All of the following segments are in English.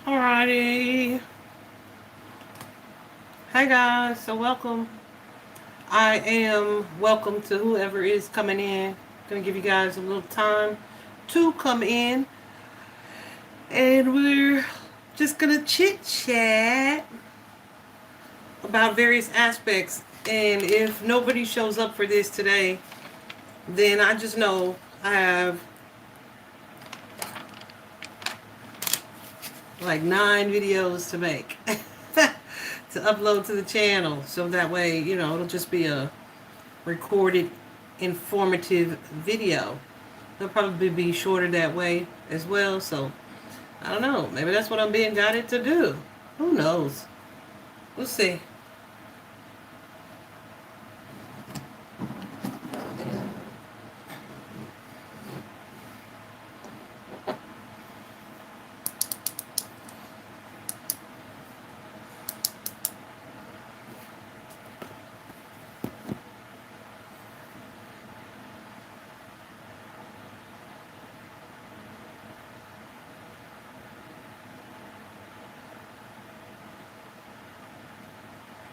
Alrighty. Hi guys, so welcome. I am welcome to whoever is coming in. Gonna give you guys a little time to come in, and we're just gonna chit chat about various aspects. And if nobody shows up for this today, then I just know I have like 9 videos to make to upload to the channel, so that way, it'll just be a recorded informative video. They'll probably be shorter that way as well, so I don't know, maybe that's what I'm being guided to do. Who knows? We'll see.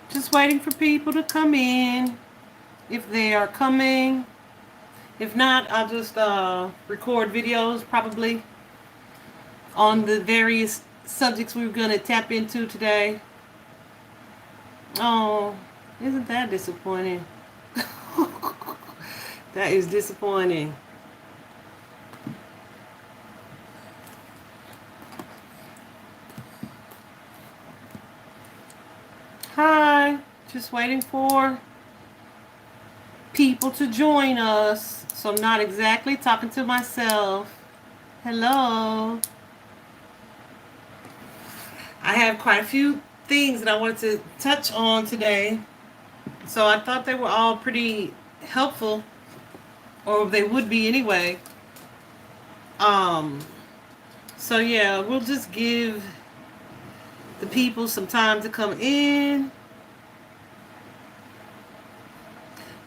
Just waiting for people to come in, if they are coming. If not, I'll just record videos probably on the various subjects we were going to tap into today. Oh, isn't that disappointing? That is disappointing. Hi, just waiting for people to join us. So I'm not exactly talking to myself. Hello. I have quite a few things that I wanted to touch on today. So I thought they were all pretty helpful, or they would be anyway. Um, so yeah, we'll just give the people some time to come in.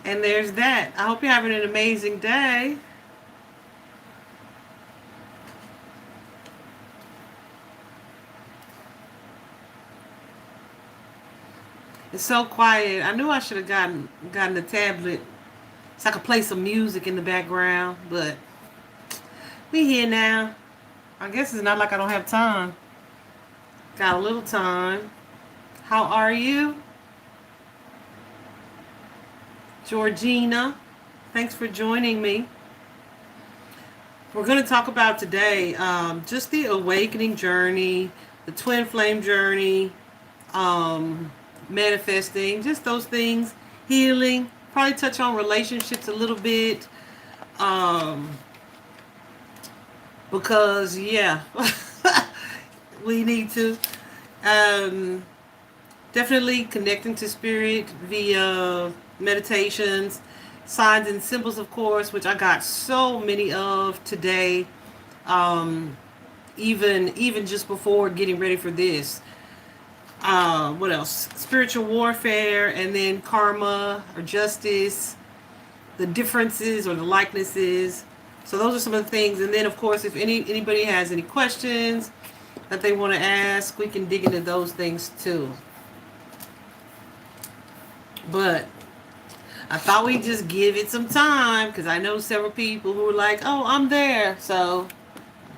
And there's that. I hope you're having an amazing day. It's so quiet. I knew I should have gotten a tablet so I could play some music in the background, but we here now. I guess it's not like I don't have time. Got a little time. How are you? Georgina, thanks for joining me. We're going to talk about today just the awakening journey, the twin flame journey, manifesting, just those things, healing, probably touch on relationships a little bit, because, yeah, we need to. Definitely connecting to spirit via meditations, signs and symbols, of course, which I got so many of today. Even just before getting ready for this. What else? Spiritual warfare, and then karma or justice, the differences or the likenesses. So those are some of the things. And then, of course, if anybody has any questions that they want to ask, we can dig into those things too. But I thought we'd just give it some time, because I know several people who are like, oh, I'm there. So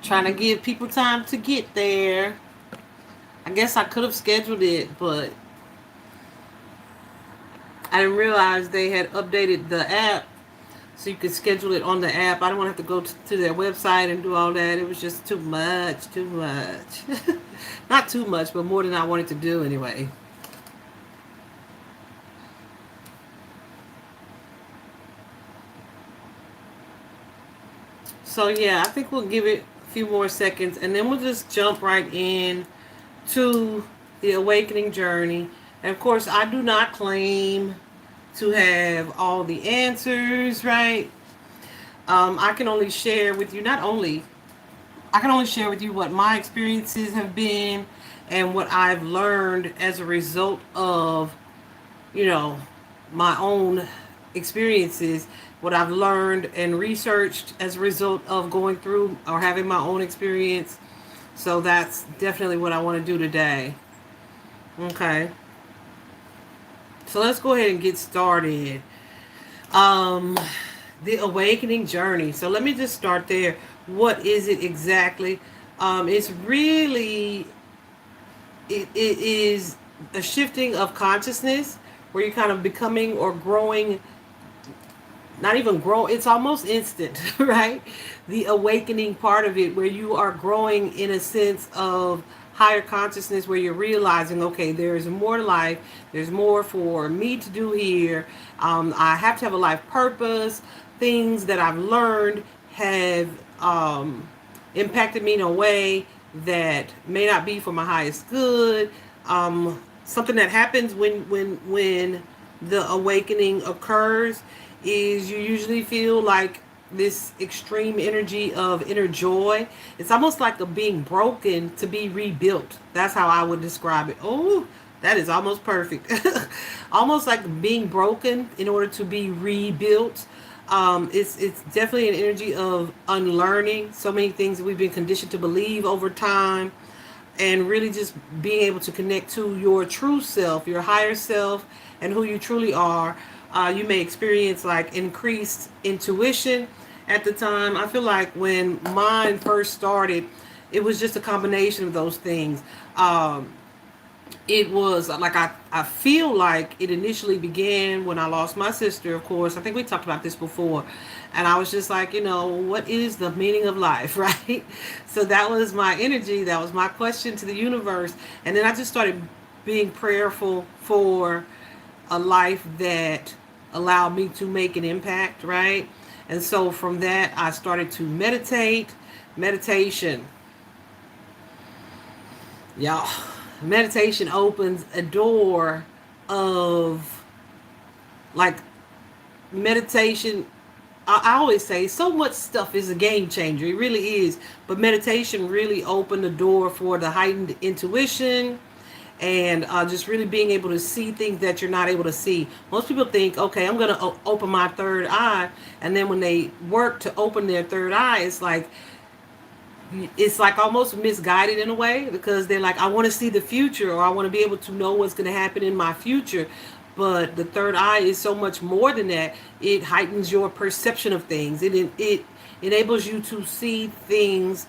trying to give people time to get there. I guess I could have scheduled it, but I didn't realize they had updated the app so you could schedule it on the app. I don't want to have to go to their website and do all that. It was just too much. Not too much, but more than I wanted to do anyway. So yeah, I think we'll give it a few more seconds, and then we'll just jump right in to the awakening journey. And of course, I do not claim to have all the answers, right? I can only share with you, I can only share with you what my experiences have been and what I've learned as a result of, you know, my own experiences, what I've learned and researched as a result of going through or having my own experience. So that's definitely what I want to do today. Okay. So let's go ahead and get started. Um, the awakening journey. So let me just start there. What is it exactly? It's really it is a shifting of consciousness where you're kind of becoming or growing, not even grow, it's almost instant, right? The awakening part of it, where you are growing in a sense of higher consciousness, where you're realizing, okay, there's more to life, there's more for me to do here. I have to have a life purpose. Things that I've learned have impacted me in a way that may not be for my highest good. Something that happens when the awakening occurs is you usually feel like this extreme energy of inner joy. It's almost like a being broken to be rebuilt. That's how I would describe it. Oh, that is almost perfect. Almost like being broken in order to be rebuilt. It's definitely an energy of unlearning so many things that we've been conditioned to believe over time, and really just being able to connect to your true self, your higher self, and who you truly are. You may experience like increased intuition at the time. I feel like when mine first started, it was just a combination of those things. It was like I feel like it initially began when I lost my sister, of course. I think we talked about this before. And I was just like, what is the meaning of life, right? So that was my energy. That was my question to the universe. And then I just started being prayerful for a life that allowed me to make an impact, right? And so from that, I started to meditate. Meditation, y'all, meditation opens a door of like meditation. I always say so much stuff is a game changer. It really is. But meditation really opened the door for the heightened intuition and just really being able to see things that you're not able to see. Most people think, okay, I'm going to open my third eye. And then when they work to open their third eye, it's like almost misguided in a way, because they're like, I want to see the future, or I want to be able to know what's going to happen in my future. But the third eye is so much more than that. It heightens your perception of things. It enables you to see things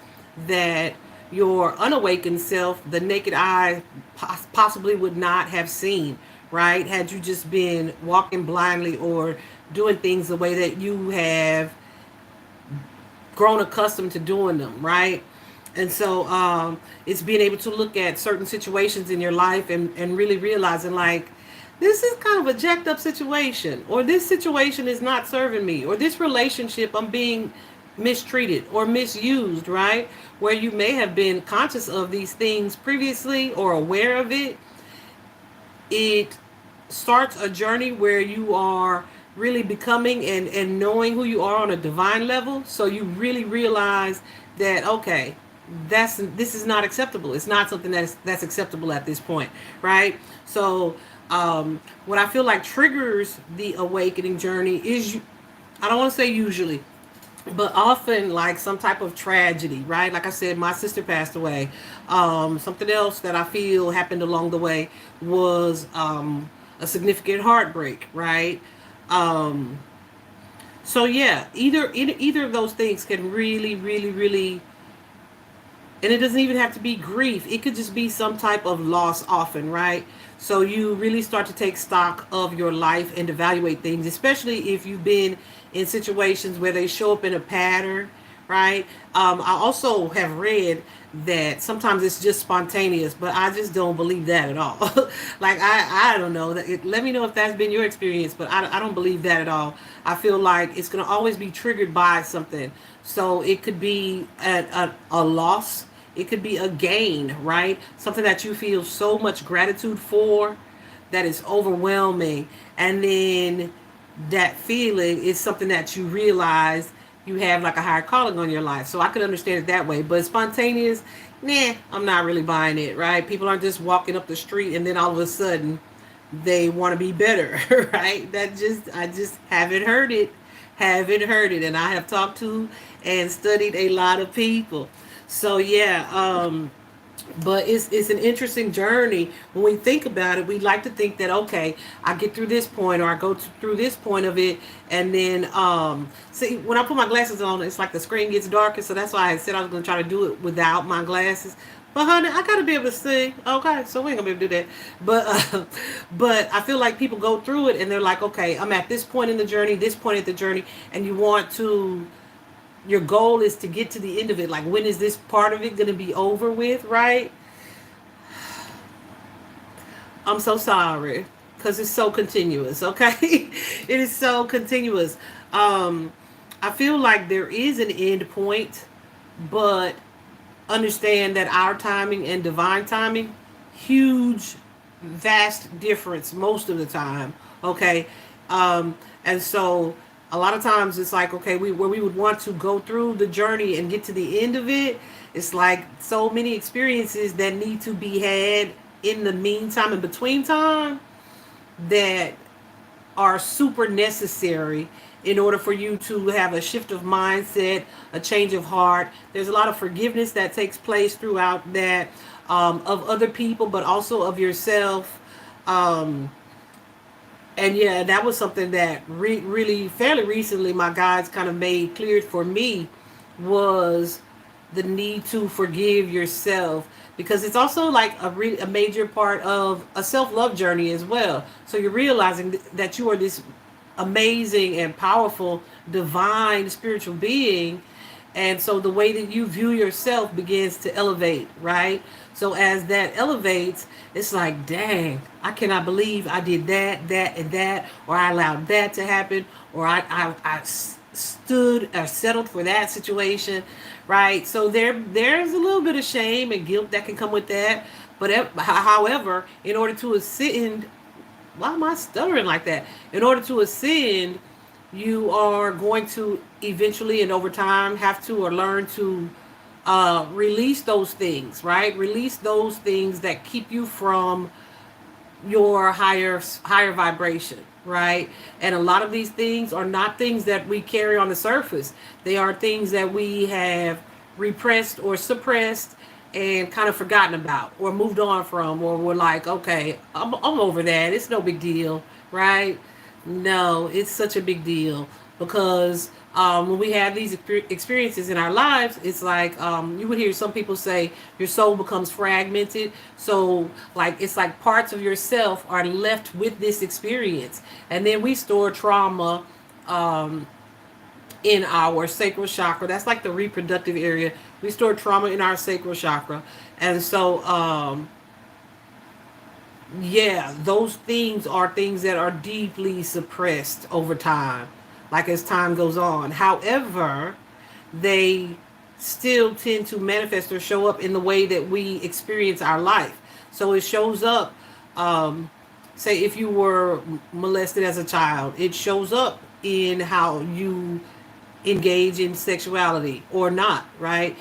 that your unawakened self, the naked eye, possibly would not have seen, right? Had you just been walking blindly or doing things the way that you have grown accustomed to doing them, right? And so it's being able to look at certain situations in your life and really realizing, like, this is kind of a jacked up situation, or this situation is not serving me, or this relationship I'm being mistreated or misused, right? Where you may have been conscious of these things previously or aware of it. It starts a journey where you are really becoming and knowing who you are on a divine level. So you really realize that, okay, this is not acceptable. It's not something that's acceptable at this point, right? So what I feel like triggers the awakening journey is, I don't want to say usually, but often like some type of tragedy, right? Like I said, my sister passed away. Something else that I feel happened along the way was a significant heartbreak, right? Um, so yeah, either of those things can really, really, really, and it doesn't even have to be grief. It could just be some type of loss often, right? So you really start to take stock of your life and evaluate things, especially if you've been in situations where they show up in a pattern, right? I also have read that sometimes it's just spontaneous, but I just don't believe that at all. Like, I don't know. Let me know if that's been your experience, but I don't believe that at all. I feel like it's going to always be triggered by something. So it could be a loss. It could be a gain, right? Something that you feel so much gratitude for that is overwhelming. And then that feeling is something that you realize you have like a higher calling on your life. So I could understand it that way. But spontaneous, nah, I'm not really buying it, right? People aren't just walking up the street and then all of a sudden they want to be better, right? I just haven't heard it. Haven't heard it. And I have talked to and studied a lot of people. So yeah, but it's an interesting journey. When we think about it, we like to think that, okay, I get through this point, or I go through this point of it, and then see, when I put my glasses on, it's like the screen gets darker. So that's why I said I was going to try to do it without my glasses. But honey, I gotta be able to see. Okay, so we ain't gonna be able to do that. But but I feel like people go through it and they're like, okay, I'm at this point in the journey, this point in the journey, and you want to, your goal is to get to the end of it. Like, when is this part of it going to be over with, right? I'm so sorry, because it's so continuous, okay? It is so continuous. um I feel like there is an end point, but understand that our timing and divine timing, huge, vast difference most of the time. Okay. And so a lot of times it's like, okay, where we would want to go through the journey and get to the end of it, it's like so many experiences that need to be had in the meantime, in between time, that are super necessary in order for you to have a shift of mindset, a change of heart. There's a lot of forgiveness that takes place throughout that, of other people, but also of yourself. Um, and yeah, that was something that really fairly recently my guides kind of made clear for me, was the need to forgive yourself, because it's also like a major part of a self-love journey as well. So you're realizing that you are this amazing and powerful divine spiritual being, and so the way that you view yourself begins to elevate, right? So as that elevates, it's like, dang, I cannot believe I did that and that, or I allowed that to happen, or I stood or settled for that situation, right? So there's a little bit of shame and guilt that can come with that. But however, in order to ascend, why am I stuttering like that? In order to ascend, you are going to eventually and over time have to, or learn to, release those things, right? Release those things that keep you from your higher vibration, right? And a lot of these things are not things that we carry on the surface. They are things that we have repressed or suppressed and kind of forgotten about, or moved on from, or we're like, okay, I'm over that, it's no big deal, right? No, it's such a big deal, because when we have these experiences in our lives, it's like, you would hear some people say your soul becomes fragmented. So, like, it's like parts of yourself are left with this experience. And then we store trauma um, in our sacral chakra. That's like the reproductive area. We store trauma in our sacral chakra. And so, yeah, those things are things that are deeply suppressed over time, like as time goes on. However, they still tend to manifest or show up in the way that we experience our life. So it shows up, um, say, if you were molested as a child, it shows up in how you engage in sexuality or not, right?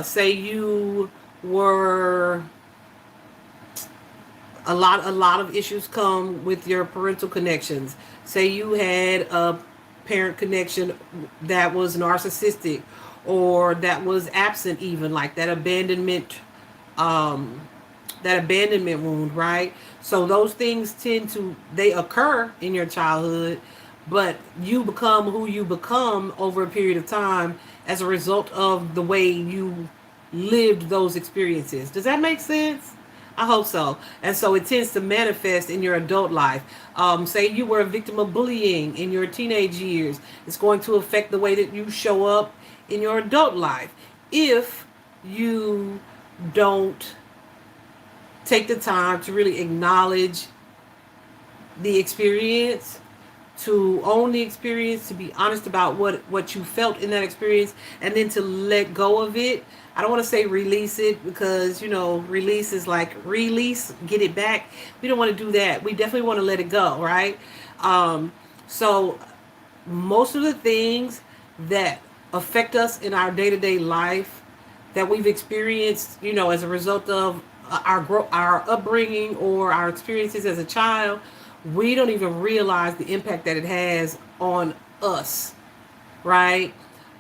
Say you were, a lot of issues come with your parental connections. Say you had a parent connection that was narcissistic, or that was absent, even like um that abandonment wound, right? So those things they occur in your childhood, but you become who you become over a period of time as a result of the way you lived those experiences. Does that make sense? I hope so. And so it tends to manifest in your adult life. Say you were a victim of bullying in your teenage years. It's going to affect the way that you show up in your adult life if you don't take the time to really acknowledge the experience, to own the experience, to be honest about what you felt in that experience, and then to let go of it. I don't want to say release it, because release is like release, get it back. We don't want to do that. We definitely want to let it go, right? So most of the things that affect us in our day-to-day life, that we've experienced, as a result of our upbringing or our experiences as a child, we don't even realize the impact that it has on us, right?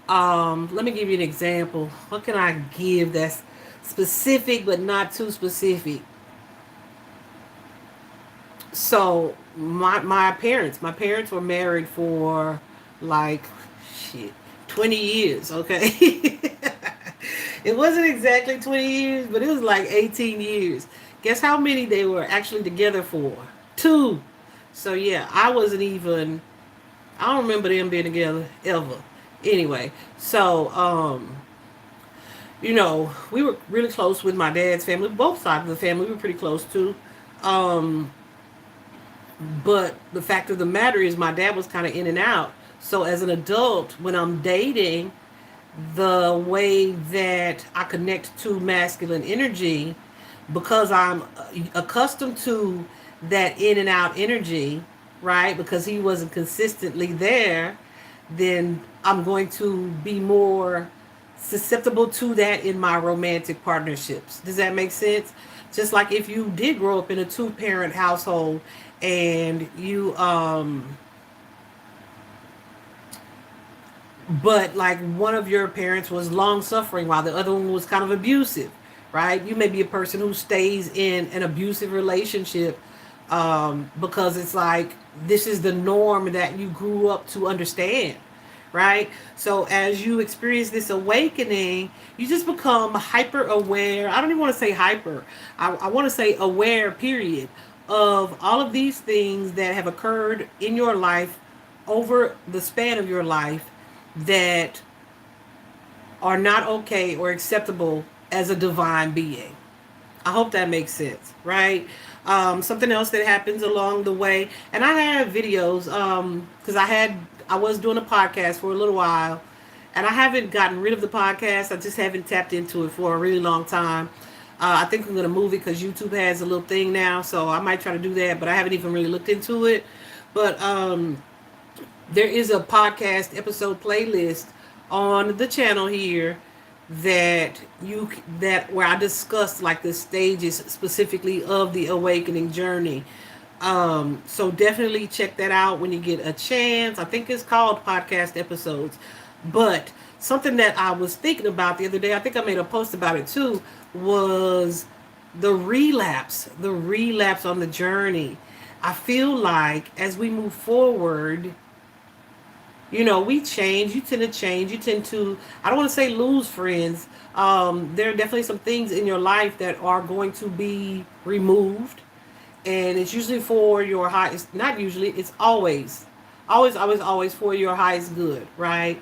Let me give you an example. What can I give that's specific but not too specific? So my parents were married for like shit 20 years, okay? It wasn't exactly 20 years, but it was like 18 years. Guess how many they were actually together for? Two. So yeah, I don't remember them being together ever. Anyway, so we were really close with my dad's family. Both sides of the family we were pretty close to. Um, but the fact of the matter is, my dad was kind of in and out. So as an adult, when I'm dating, the way that I connect to masculine energy, because I'm accustomed to that in and out energy, right? Because he wasn't consistently there, then I'm going to be more susceptible to that in my romantic partnerships. Does that make sense? Just like if you did grow up in a two-parent household and you but like one of your parents was long suffering while the other one was kind of abusive, right? You may be a person who stays in an abusive relationship because it's like this is the norm that you grew up to understand, right? So as you experience this awakening, you just become hyper aware. I don't even want to say hyper, I want to say aware, period, of all of these things that have occurred in your life over the span of your life that are not okay or acceptable as a divine being. I hope that makes sense, right? Something else that happens along the way, and I have videos because I was doing a podcast for a little while, and I haven't gotten rid of the podcast. I just haven't tapped into it for a really long time. I think I'm gonna move it because YouTube has a little thing now, so I might try to do that. But I haven't even really looked into it. But there is a podcast episode playlist on the channel here that where I discuss like the stages specifically of the awakening journey. So definitely check that out when you get a chance. I think it's called podcast episodes. But something that I was thinking about the other day, I think I made a post about it too, was the relapse on the journey. I feel like as we move forward, we change. You tend to change. You tend to, I don't want to say lose friends. There are definitely some things in your life that are going to be removed. And it's usually for your highest, not usually, it's always for your highest good, right?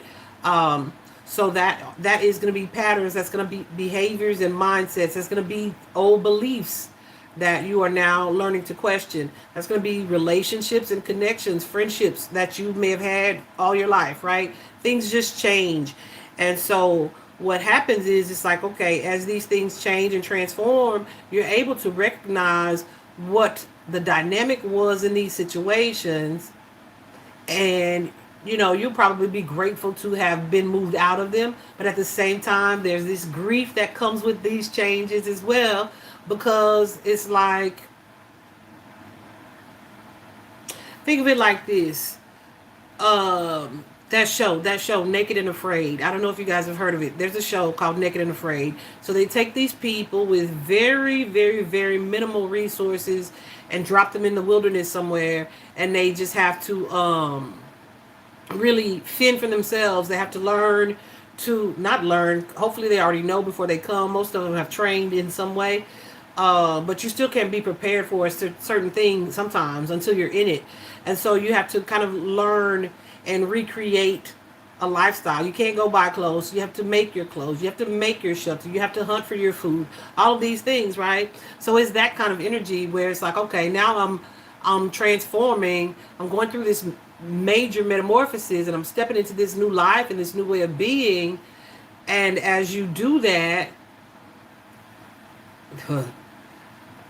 So that is going to be patterns. That's going to be behaviors and mindsets. That's going to be old beliefs that you are now learning to question. That's going to be relationships and connections, friendships that you may have had all your life, right? Things just change. And so what happens is it's like, okay, as these things change and transform, you're able to recognize what the dynamic was in these situations. And you'll probably be grateful to have been moved out of them. But at the same time, there's this grief that comes with these changes as well, because it's like, think of it like this. That show Naked and Afraid, I don't know if you guys have heard of it. There's a show called Naked and Afraid. So they take these people with very, very, very minimal resources and drop them in the wilderness somewhere, and they just have to really fend for themselves. They have to learn to not learn. Hopefully they already know before they come. Most of them have trained in some way. But you still can't be prepared for a certain thing sometimes until you're in it. And so you have to kind of learn and recreate a lifestyle. You can't go buy clothes. You have to make your clothes. You have to make your shelter. You have to hunt for your food. All of these things, right? So it's that kind of energy where it's like, okay, now I'm transforming. I'm going through this major metamorphosis, and I'm stepping into this new life and this new way of being. And as you do that,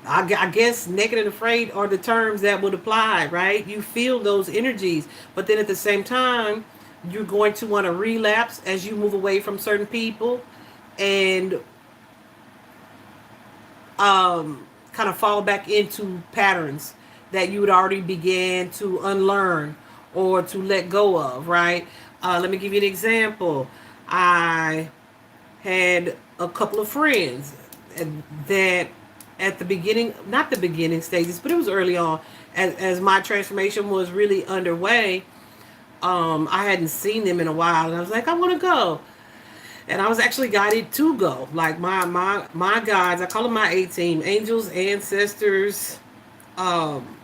I guess naked and afraid are the terms that would apply, right? You feel those energies, but then at the same time, you're going to want to relapse as you move away from certain people and kind of fall back into patterns that you would already began to unlearn or to let go of, right? Let me give you an example. I had a couple of friends that at the beginning, not the beginning stages, but it was early on, as my transformation was really underway. I hadn't seen them in a while, and I was like, I want to go. And I was actually guided to go. Like my guides, I call them my A team, angels, ancestors, um,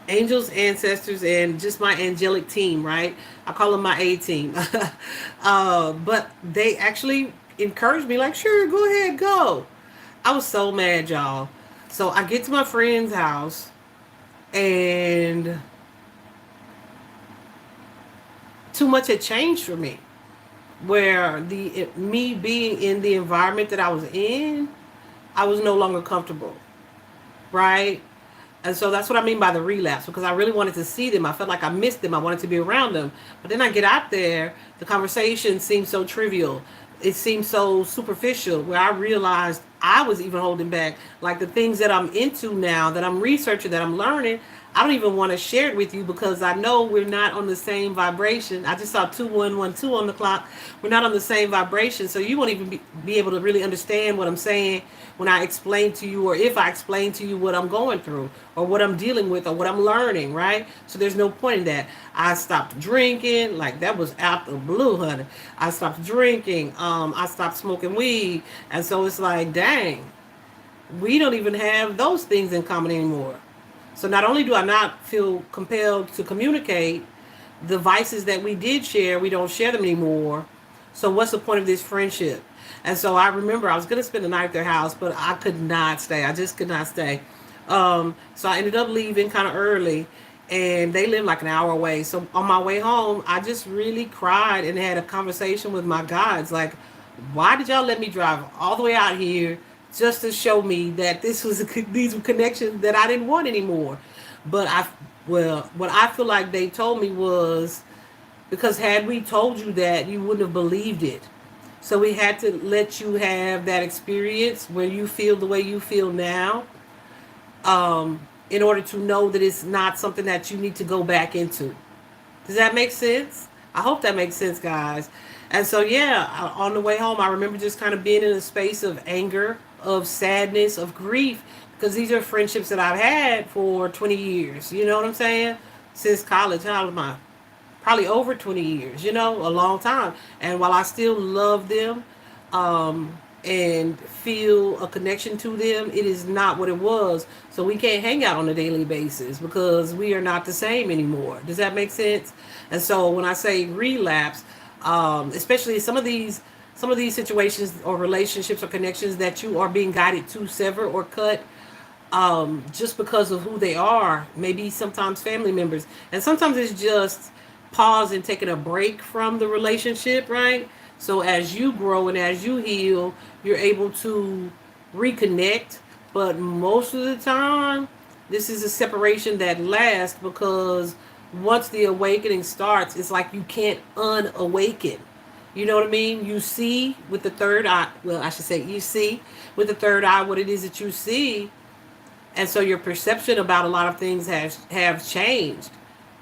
angels, ancestors, and just my angelic team, right? I call them my A team. But they actually encouraged me, like, sure, go ahead, go. I was so mad, y'all. So I get to my friend's house, and too much had changed for me. Where me being in the environment that I was in, I was no longer comfortable, right? And so that's what I mean by the relapse, because I really wanted to see them. I felt like I missed them. I wanted to be around them. But then I get out there, the conversation seems so trivial. It seems so superficial, where I realized I was even holding back. Like the things that I'm into now, that I'm researching, that I'm learning, I don't even want to share it with you because I know we're not on the same vibration. I just saw 2112 on the clock. We're not on the same vibration. So you won't even be able to really understand what I'm saying when I explain to you, or if I explain to you what I'm going through or what I'm dealing with or what I'm learning, right? So there's no point in that. I stopped drinking, like that was out the blue, honey. I stopped drinking. I stopped smoking weed. And so it's like, dang, we don't even have those things in common anymore. So not only do I not feel compelled to communicate, the vices that we did share, we don't share them anymore. So what's the point of this friendship? And so I remember I was going to spend the night at their house, but I could not stay. I just could not stay. So I ended up leaving kind of early, and they live like an hour away. So on my way home, I just really cried and had a conversation with my guides. Like, why did y'all let me drive all the way out here just to show me that these were connections that I didn't want anymore? But what I feel like they told me was, because had we told you that, you wouldn't have believed it. So we had to let you have that experience where you feel the way you feel now, in order to know that it's not something that you need to go back into. Does that make sense? I hope that makes sense, guys. And so, yeah, on the way home, I remember just kind of being in a space of anger, of sadness, of grief, because these are friendships that I've had for 20 years. You know what I'm saying? Since college. How old am I? Probably over 20 years, a long time. And while I still love them, and feel a connection to them, it is not what it was. So we can't hang out on a daily basis because we are not the same anymore. Does that make sense? And so when I say relapse, especially some of these situations or relationships or connections that you are being guided to sever or cut, just because of who they are, maybe sometimes family members, and sometimes it's just pause and taking a break from the relationship, right? So as you grow and as you heal, you're able to reconnect. But most of the time, this is a separation that lasts, because once the awakening starts, it's like you can't unawaken. You know what I mean? You see with the third eye. Well, I should say you see with the third eye what it is that you see, and so your perception about a lot of things have changed,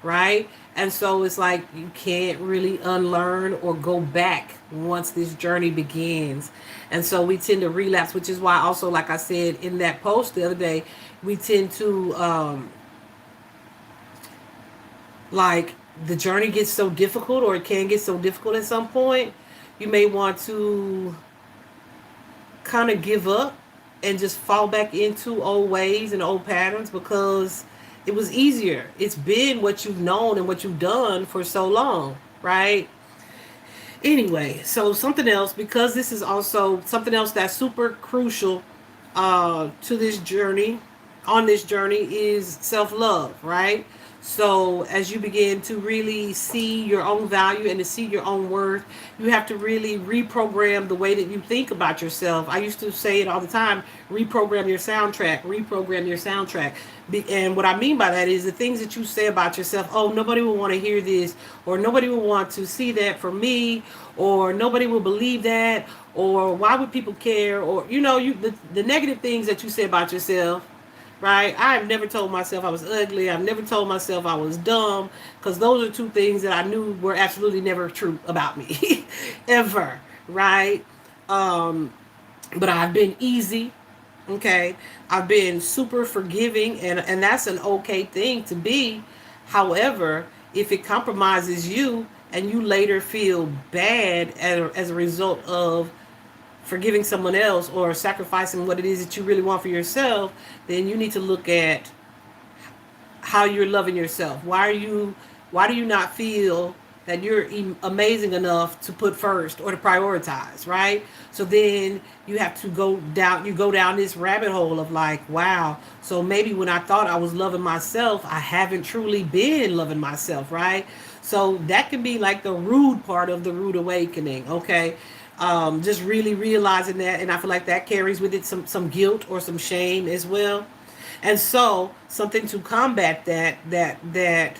right? And so it's like you can't really unlearn or go back once this journey begins. And so we tend to relapse, which is why also, like I said in that post the other day, we tend to, like, the journey gets so difficult, or it can get so difficult at some point, you may want to kind of give up and just fall back into old ways and old patterns, because it was easier. It's been what you've known and what you've done for so long, right? Anyway, so something else, because this is also something else that's super crucial to this journey, on this journey, is self-love, right? So as you begin to really see your own value and to see your own worth, you have to really reprogram the way that you think about yourself. I used to say it all the time: reprogram your soundtrack, reprogram your soundtrack. And what I mean by that is the things that you say about yourself. Oh, nobody will want to hear this, or nobody will want to see that from me, or nobody will believe that, or why would people care, or the negative things that you say about yourself. right? I've never told myself I was ugly. I've never told myself I was dumb, because those are two things that I knew were absolutely never true about me, ever, right? Um, but I've been easy. Okay, I've been super forgiving, and that's an okay thing to be. However, if it compromises you and you later feel bad as a result of forgiving someone else or sacrificing what it is that you really want for yourself, then you need to look at how you're loving yourself. Why do you not feel that you're amazing enough to put first or to prioritize, right? So then you go down this rabbit hole of like, wow, so maybe when I thought I was loving myself, I haven't truly been loving myself, right? So that can be like the rude part of the rude awakening, okay? Just really realizing that, and I feel like that carries with it some guilt or some shame as well. And so something to combat that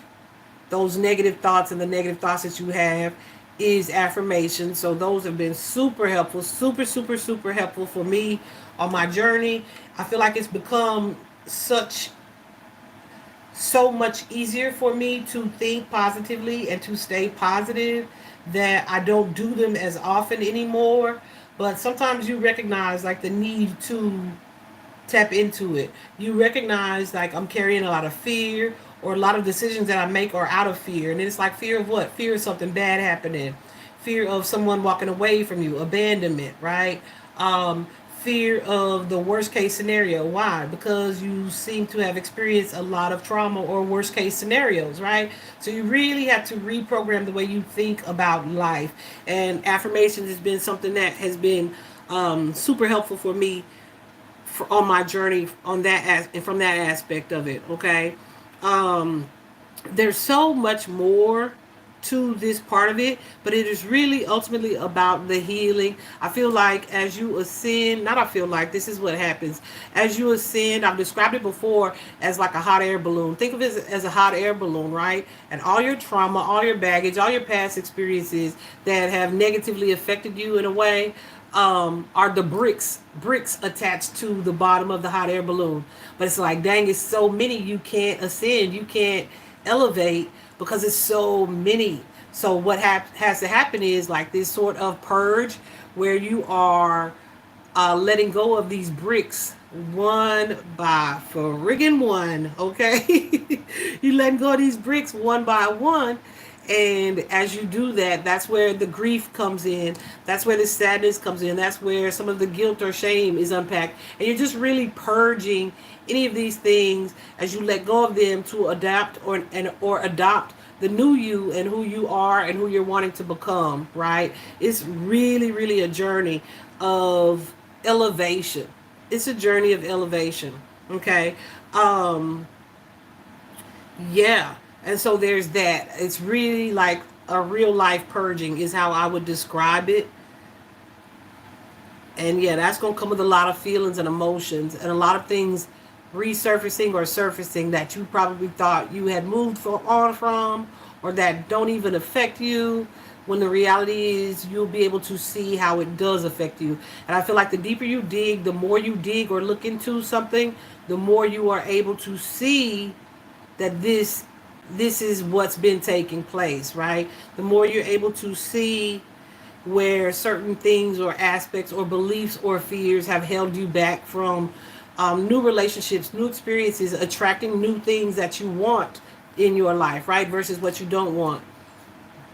those negative thoughts and the negative thoughts that you have is affirmation. So those have been super helpful, super helpful for me on my journey. I feel like it's become such so much easier for me to think positively and to stay positive that I don't do them as often anymore. But sometimes you recognize like the need to tap into it. You recognize like I'm carrying a lot of fear, or a lot of decisions that I make are out of fear. And it's like, fear of what? Fear of something bad happening. Fear of someone walking away from you, abandonment, right? Fear of the worst case scenario. Why? Because you seem to have experienced a lot of trauma or worst case scenarios, right? So you really have to reprogram the way you think about life. And affirmations has been something that has been super helpful for me on my journey on that and from that aspect of it. Okay, um, there's so much more to this part of it, but it is really ultimately about the healing. I feel like as you ascend, not I feel like this is what happens as you ascend. I've described it before as like a hot air balloon. Think of it as a hot air balloon, right? And all your trauma, all your baggage, all your past experiences that have negatively affected you in a way, are the bricks attached to the bottom of the hot air balloon. But it's like, dang, it's so many, you can't ascend, you can't elevate because it's so many. So what has to happen is like this sort of purge where you are letting go of these bricks one by friggin' one, okay? You letting go of these bricks one by one. And as you do that, that's where the grief comes in. That's where the sadness comes in. That's where some of the guilt or shame is unpacked. And you're just really purging any of these things as you let go of them to adapt or adopt the new you and who you are and who you're wanting to become, right? It's really a journey of elevation. It's a journey of elevation. Okay. Yeah. And so there's that. It's really like a real life purging is how I would describe it. And yeah, that's going to come with a lot of feelings and emotions and a lot of things resurfacing or surfacing that you probably thought you had moved on from, or that don't even affect you, when the reality is you'll be able to see how it does affect you. And I feel like the deeper you dig, the more you dig or look into something, the more you are able to see that this is what's been taking place, right? The more you're able to see where certain things or aspects or beliefs or fears have held you back from new relationships, new experiences, attracting new things that you want in your life, right? Versus what you don't want.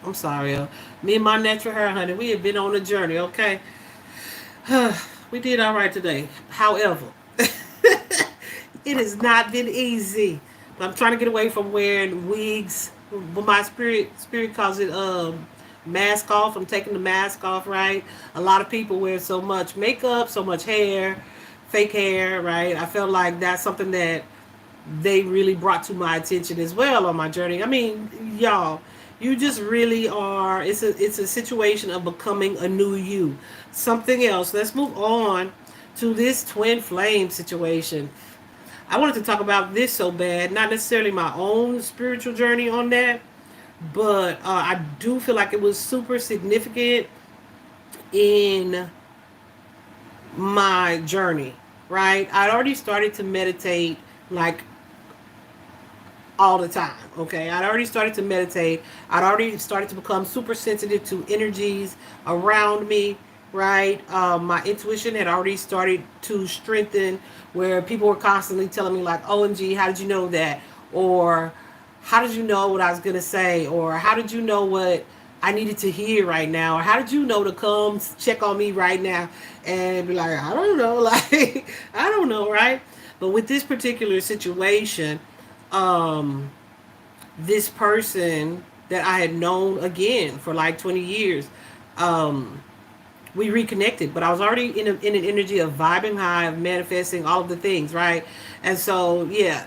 I'm sorry, me and my natural hair, honey, we have been on a journey, okay? We did all right today. However, it has not been easy. But I'm trying to get away from wearing wigs. But my spirit calls it mask off. I'm taking the mask off, right? A lot of people wear so much makeup, so much hair, fake hair, right? I felt like that's something that they really brought to my attention as well on my journey. I mean, y'all, you just really are. It's a situation of becoming a new you. Something else. Let's move on to this twin flame situation. I wanted to talk about this so bad, not necessarily my own spiritual journey on that, but I do feel like it was super significant in my journey, right? I'd already started to meditate like all the time. Okay, I'd already started to meditate. I'd already started to become super sensitive to energies around me. Right, my intuition had already started to strengthen, where people were constantly telling me like, "OMG, how did you know that?" Or "How did you know what I was gonna say?" Or "How did you know what I needed to hear right now?" Or "How did you know to come check on me right now?" And be like, "I don't know," like I don't know, right? But with this particular situation, um, this person that I had known again for like 20 years, um, we reconnected, but I was already in an energy of vibing high, of manifesting all of the things, right? And so, yeah,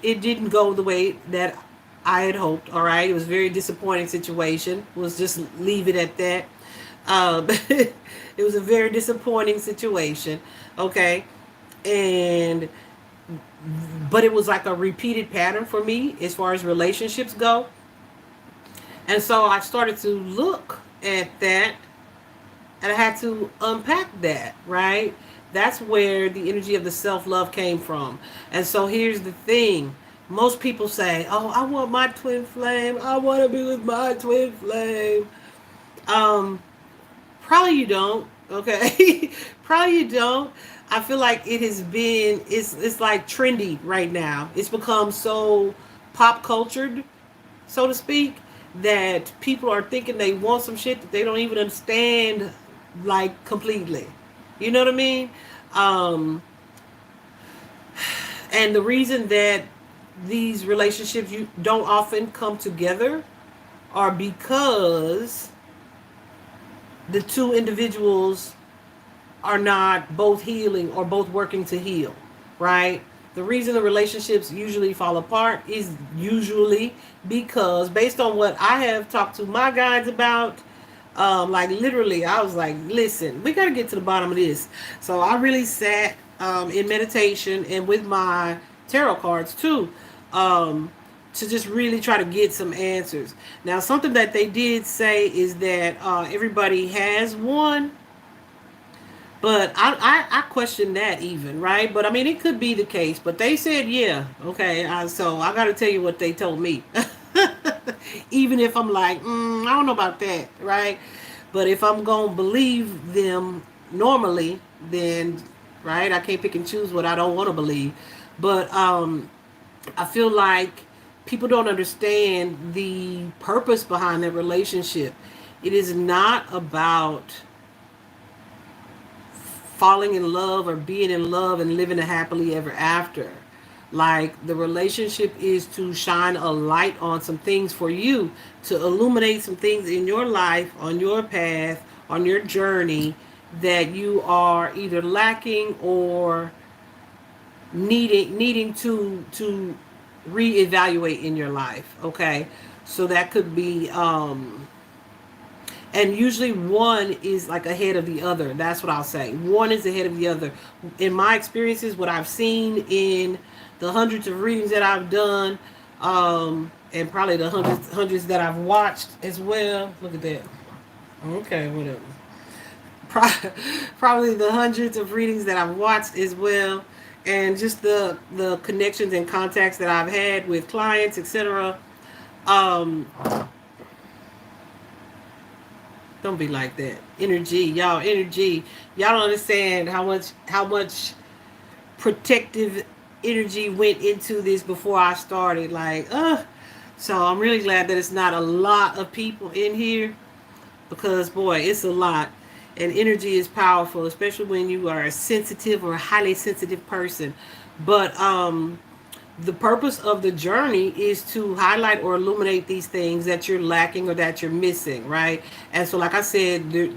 it didn't go the way that I had hoped, all right? It was a very disappointing situation. Let's just leave it at that. It was a very disappointing situation, okay? And but it was like a repeated pattern for me as far as relationships go. And so I started to look at that, and I had to unpack that, right? That's where the energy of the self-love came from. And so here's the thing. Most people say, "Oh, I want my twin flame. I want to be with my twin flame." Um Probably you don't. Okay, probably you don't. I feel like it has been. It's like trendy right now. It's become so pop cultured, so to speak, that people are thinking they want some shit that they don't even understand, like completely. You know what I mean? Um, and the reason that these relationships you don't often come together are because the two individuals are not both healing or both working to heal, right? The reason the relationships usually fall apart is usually because, based on what I have talked to my guides about, like literally, I was like, listen, we got to get to the bottom of this. So I really sat in meditation and with my tarot cards too, to just really try to get some answers. Now, something that they did say is that everybody has one, but I question that even, right? But I mean, it could be the case. But they said, yeah, okay. So I got to tell you what they told me. Even if I'm like, I don't know about that, right? But if I'm going to believe them normally, then, right, I can't pick and choose what I don't want to believe. But I feel like people don't understand the purpose behind their relationship. It is not about falling in love or being in love and living a happily ever after. Like, the relationship is to shine a light on some things for you, to illuminate some things in your life, on your path, on your journey that you are either lacking or needing to reevaluate in your life. Okay, so that could be and usually one is like ahead of the other. That's what I'll say. One is ahead of the other. In my experiences, what I've seen in the hundreds of readings that I've done, and probably the hundreds that I've watched as well. Look at that. Okay, whatever. Probably the hundreds of readings that I've watched as well, and just the connections and contacts that I've had with clients, etc. Um, Don't be like that. Energy, y'all. Energy. Y'all don't understand how much protective energy went into this before I started. Like, so I'm really glad that it's not a lot of people in here, because boy, it's a lot. And energy is powerful, especially when you are a sensitive or a highly sensitive person. But the purpose of the journey is to highlight or illuminate these things that you're lacking or that you're missing, right? And so, like I said,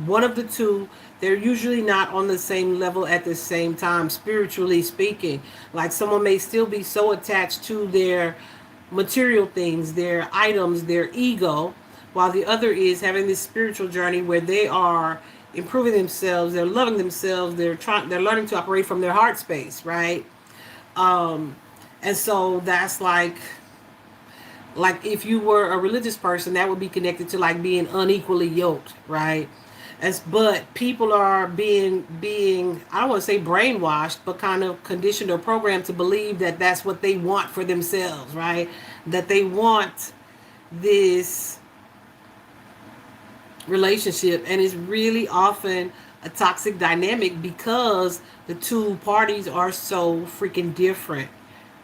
one of the two, they're usually not on the same level at the same time, spiritually speaking. Like, someone may still be so attached to their material things, their items, their ego, while the other is having this spiritual journey where they are improving themselves, they're loving themselves, they're learning to operate from their heart space, right? Um, and so that's like if you were a religious person, that would be connected to like being unequally yoked, right? But people are being I don't want to say brainwashed, but kind of conditioned or programmed to believe that that's what they want for themselves, right? That they want this relationship, and it's really often a toxic dynamic because the two parties are so freaking different,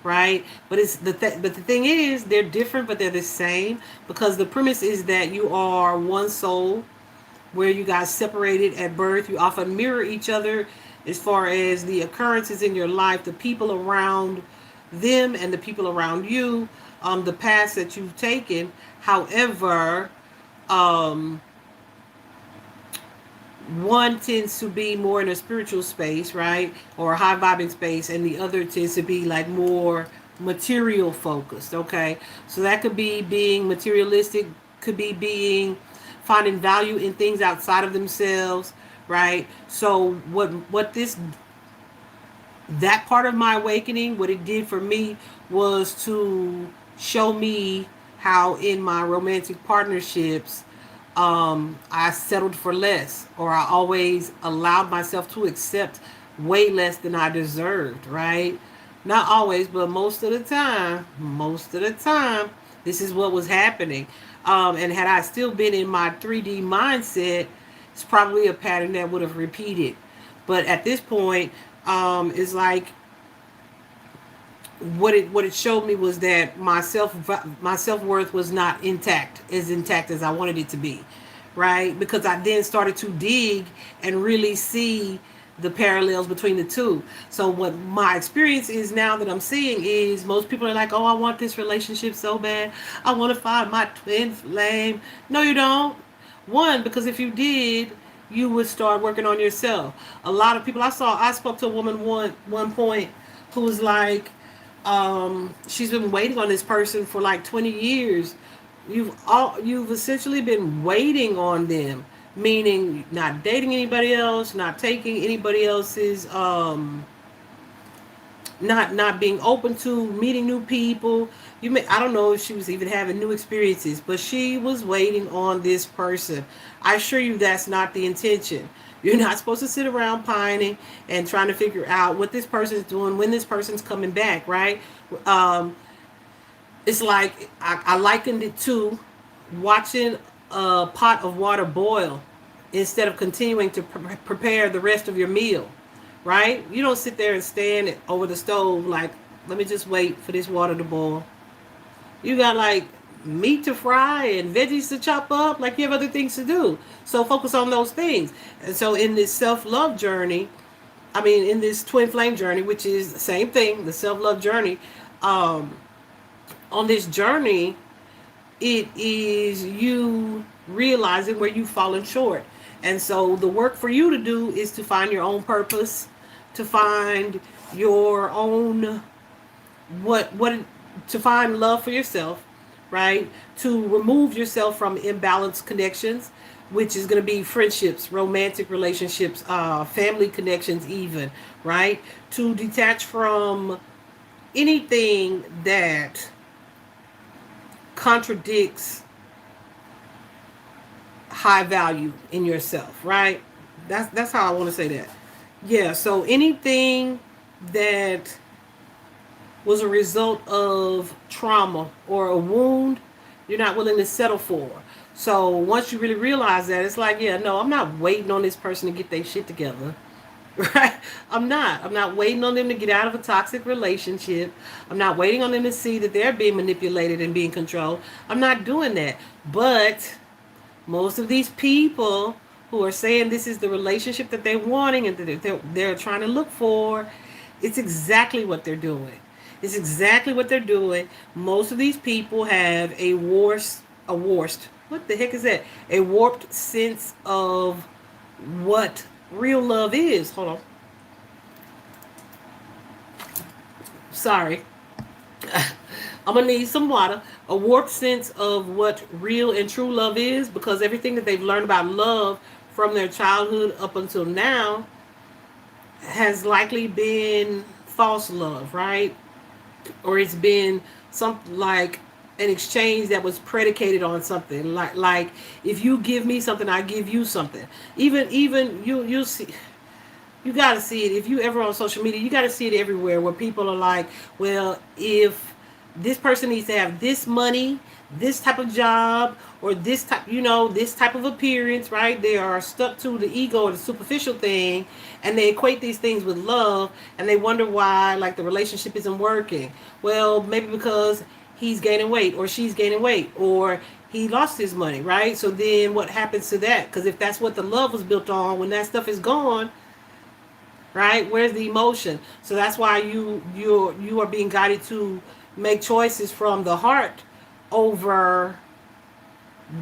right? But but the thing is, they're different but they're the same, because the premise is that you are one soul. Where you guys separated at birth, you often mirror each other as far as the occurrences in your life, the people around them and the people around you, the paths that you've taken. However, um, one tends to be more in a spiritual space, right? Or a high vibing space, and the other tends to be like more material focused, okay? So that could be being materialistic, could be being finding value in things outside of themselves, right? So what this that part of my awakening, what it did for me was to show me how in my romantic partnerships, I settled for less, or I always allowed myself to accept way less than I deserved, right? Not always, but most of the time, this is what was happening. And had I still been in my 3D mindset, it's probably a pattern that would have repeated. But at this point, it's like what it showed me was that my self-worth was not intact as I wanted it to be, right? Because I then started to dig and really see the parallels between the two. So what my experience is now that I'm seeing is most people are like, oh, I want this relationship so bad, I want to find my twin flame. No, you don't. One, because if you did, you would start working on yourself. A lot of people I spoke to a woman one point who was like, she's been waiting on this person for like 20 years. You've essentially been waiting on them, meaning not dating anybody else, not taking anybody else's, not being open to meeting new people. I don't know if she was even having new experiences, but she was waiting on this person. I assure you that's not the intention. You're not supposed to sit around pining and trying to figure out what this person's doing, when this person's coming back, right? Um, it's like I likened it to watching a pot of water boil instead of continuing to prepare the rest of your meal, right? You don't sit there and stand over the stove like, let me just wait for this water to boil. You got like meat to fry and veggies to chop up, like you have other things to do. So focus on those things. And so in this self-love journey, in this twin flame journey, which is the same thing, the self-love journey, um, on this journey, it is you realizing where you've fallen short. And so the work for you to do is to find your own purpose, to find your own what to find love for yourself, right? To remove yourself from imbalanced connections, which is going to be friendships, romantic relationships, family connections, even, right? To detach from anything that contradicts high value in yourself, right? That's how I want to say that. Yeah, so anything that was a result of trauma or a wound, you're not willing to settle for. So once you really realize that, it's like, yeah, no, I'm not waiting on this person to get their shit together. Right? I'm not waiting on them to get out of a toxic relationship. I'm not waiting on them to see that they're being manipulated and being controlled. I'm not doing that. But most of these people who are saying this is the relationship that they're wanting and that they're trying to look for, it's exactly what they're doing. It's exactly what they're doing. Most of these people have what the heck is that? A warped sense of what real love is. Hold on. Sorry. I'm going to need some water. A warped sense of what real and true love is, because everything that they've learned about love from their childhood up until now has likely been false love, right? Or it's been something like an exchange that was predicated on something. Like if you give me something, I give you something. Even you'll see, you got to see it. If you ever on social media, you got to see it everywhere where people are like, well, if this person needs to have this money, this type of job, or this type, this type of appearance, right? They are stuck to the ego or the superficial thing, and they equate these things with love, and they wonder why, like, the relationship isn't working. Well, maybe because he's gaining weight, or she's gaining weight, or he lost his money, right? So then what happens to that? Because if that's what the love was built on, when that stuff is gone, right? Where's the emotion? So that's why you are being guided to make choices from the heart over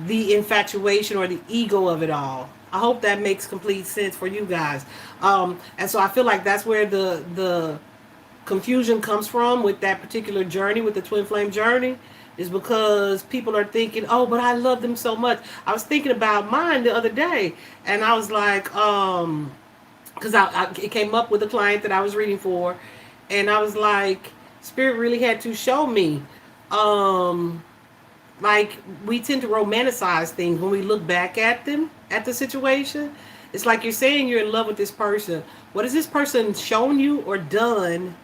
the infatuation or the ego of it all. I hope that makes complete sense for you guys. And so I feel like that's where the confusion comes from with that particular journey, with the twin flame journey, is because people are thinking, oh, but I love them so much. I was thinking about mine the other day, and I was like, because it came up with a client that I was reading for, and I was like, Spirit really had to show me, like, we tend to romanticize things when we look back at them, at the situation. It's like you're saying you're in love with this person. What has this person shown you or done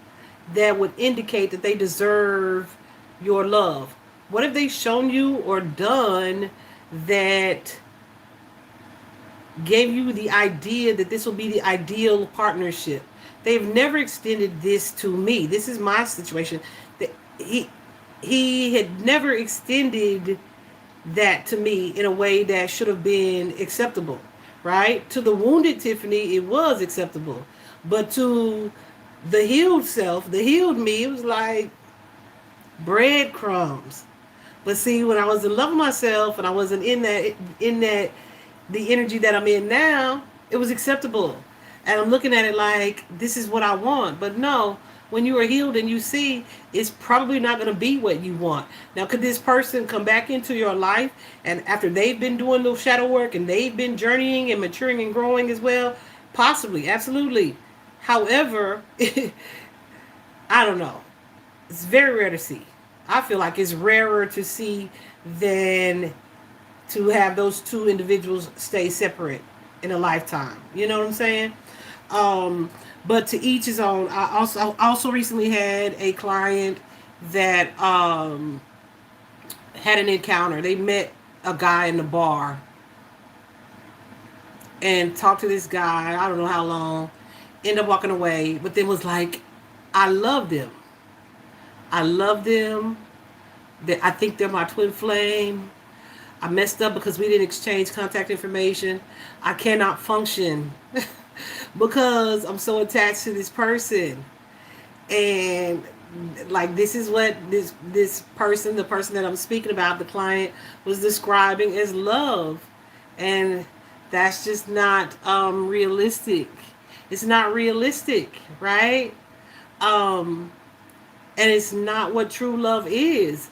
that would indicate that they deserve your love? What have they shown you or done that gave you the idea that this will be the ideal partnership? They've never extended this to me. This is my situation. He had never extended that to me in a way that should have been acceptable, right? To the wounded Tiffany, it was acceptable. But to the healed self, the healed me, it was like breadcrumbs. But see, when I was in love with myself and I wasn't in that the energy that I'm in now, it was acceptable. And I'm looking at it like, this is what I want. But no, when you are healed and you see, it's probably not going to be what you want. Now, could this person come back into your life, and after they've been doing the shadow work and they've been journeying and maturing and growing as well? Possibly, absolutely. However, I don't know. It's very rare to see. I feel like it's rarer to see than to have those two individuals stay separate in a lifetime. You know what I'm saying? But to each his own. I also recently had a client that had an encounter. They met a guy in the bar and talked to this guy. I don't know how long. Ended up walking away, but then was like, I love them. I love them. I think they're my twin flame. I messed up because we didn't exchange contact information. I cannot function because I'm so attached to this person. And like, this is what this person, the person that I'm speaking about, the client, was describing as love. And that's just not realistic. It's not realistic, right? And it's not what true love is.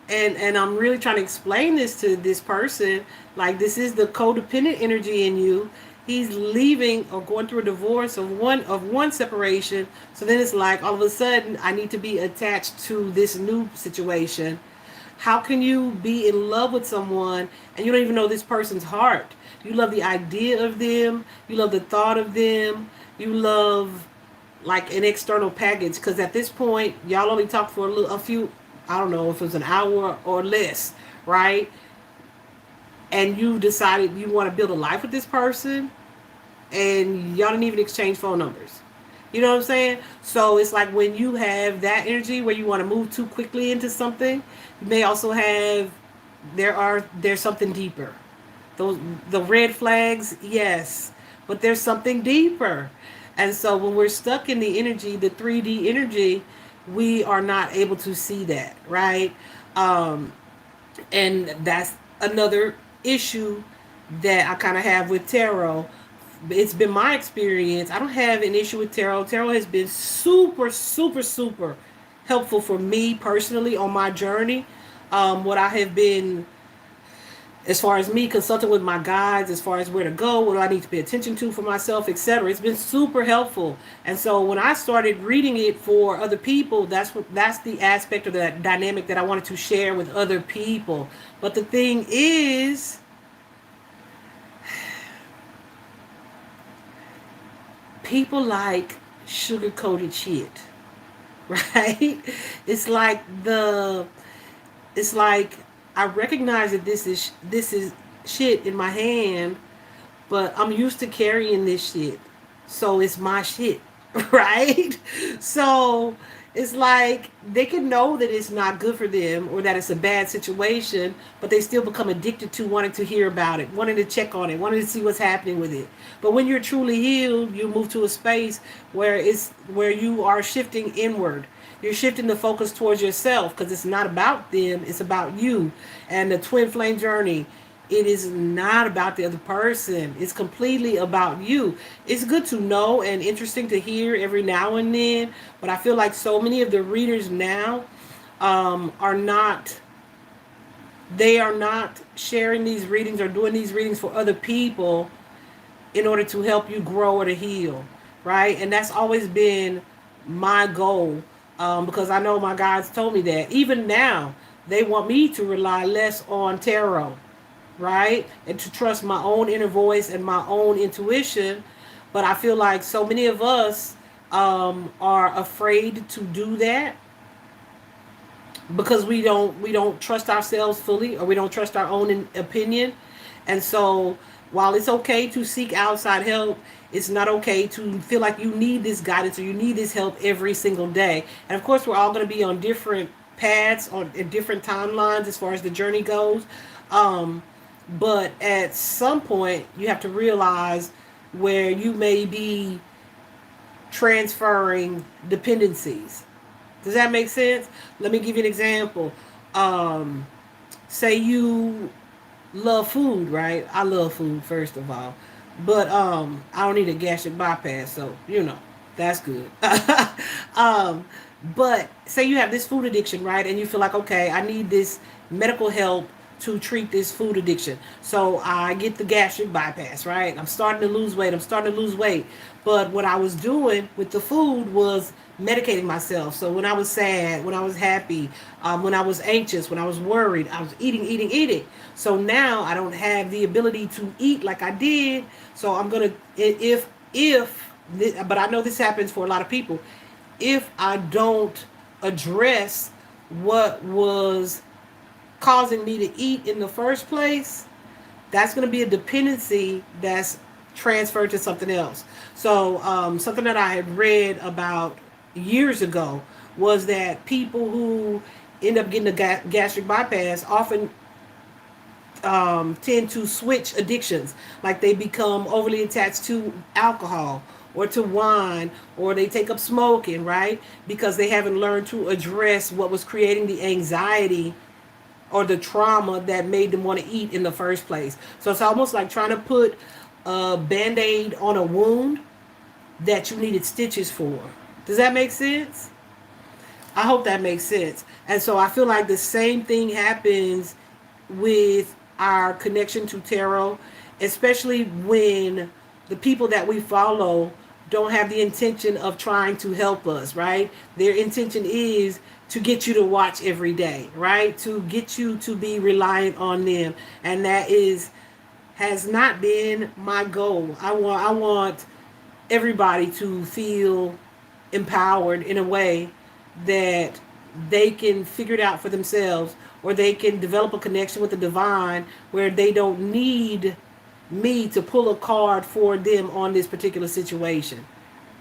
And I'm really trying to explain this to this person. Like, this is the codependent energy in you. He's leaving or going through a divorce of one separation. So then it's like, all of a sudden, I need to be attached to this new situation. How can you be in love with someone and you don't even know this person's heart? You love the idea of them. You love the thought of them. You love like an external package. Because at this point, y'all only talk for a few, I don't know if it was an hour or less, right? And you decided you want to build a life with this person, and y'all didn't even exchange phone numbers. You know what I'm saying? So it's like when you have that energy where you want to move too quickly into something, you may also have, there's something deeper. The red flags, yes, but there's something deeper. And so when we're stuck in the energy, the 3D energy, we are not able to see that, right? And that's another issue that I kind of have with tarot. It's been my experience. I don't have an issue with tarot. Tarot has been super, super, super helpful for me personally on my journey. What I have been as far as me consulting with my guides, as far as where to go, what do I need to pay attention to for myself, etc. It's been super helpful. And so when I started reading it for other people, that's the aspect of that dynamic that I wanted to share with other people. But the thing is, people like sugar coated shit, right? It's like the it's like I recognize that this is shit in my hand, but I'm used to carrying this shit. So it's my shit, right? So it's like they can know that it's not good for them or that it's a bad situation, but they still become addicted to wanting to hear about it, wanting to check on it, wanting to see what's happening with it. But when you're truly healed, you move to a space where you are shifting inward. You're shifting the focus towards yourself because it's not about them, it's about you. And the twin flame journey, it is not about the other person. It's completely about you. It's good to know and interesting to hear every now and then, but I feel like so many of the readers now are not. They are not sharing these readings or doing these readings for other people in order to help you grow or to heal, right? And that's always been my goal, because I know my guides told me that. Even now, they want me to rely less on tarot, right? And to trust my own inner voice and my own intuition. But I feel like so many of us are afraid to do that because we don't trust ourselves fully, or we don't trust our own opinion. And so while it's okay to seek outside help, it's not okay to feel like you need this guidance or you need this help every single day. And of course, we're all going to be on different paths, on different timelines as far as the journey goes. Um, but at some point, you have to realize where you may be transferring dependencies. Does that make sense? Let me give you an example. Um, Say you love food, right? I love food first of all, but I don't need a gastric bypass, so that's good. um, but say you have this food addiction, right? And you feel like, okay, I need this medical help to treat this food addiction. So I get the gastric bypass, right? I'm starting to lose weight. I'm starting to lose weight. But what I was doing with the food was medicating myself. So when I was sad, when I was happy, when I was anxious, when I was worried, I was eating, eating, eating. So now I don't have the ability to eat like I did. So I'm gonna but I know this happens for a lot of people. If I don't address what was causing me to eat in the first place, that's going to be a dependency that's transferred to something else. So something that I had read about years ago was that people who end up getting a gastric bypass often tend to switch addictions. Like they become overly attached to alcohol or to wine, or they take up smoking, right? Because they haven't learned to address what was creating the anxiety or the trauma that made them want to eat in the first place. So it's almost like trying to put a band-aid on a wound that you needed stitches for. Does that make sense? I hope that makes sense. And so I feel like the same thing happens with our connection to tarot, especially when the people that we follow don't have the intention of trying to help us, right? Their intention is to get you to watch every day, right? To get you to be reliant on them. And that has not been my goal. I want everybody to feel empowered in a way that they can figure it out for themselves, or they can develop a connection with the divine where they don't need me to pull a card for them on this particular situation.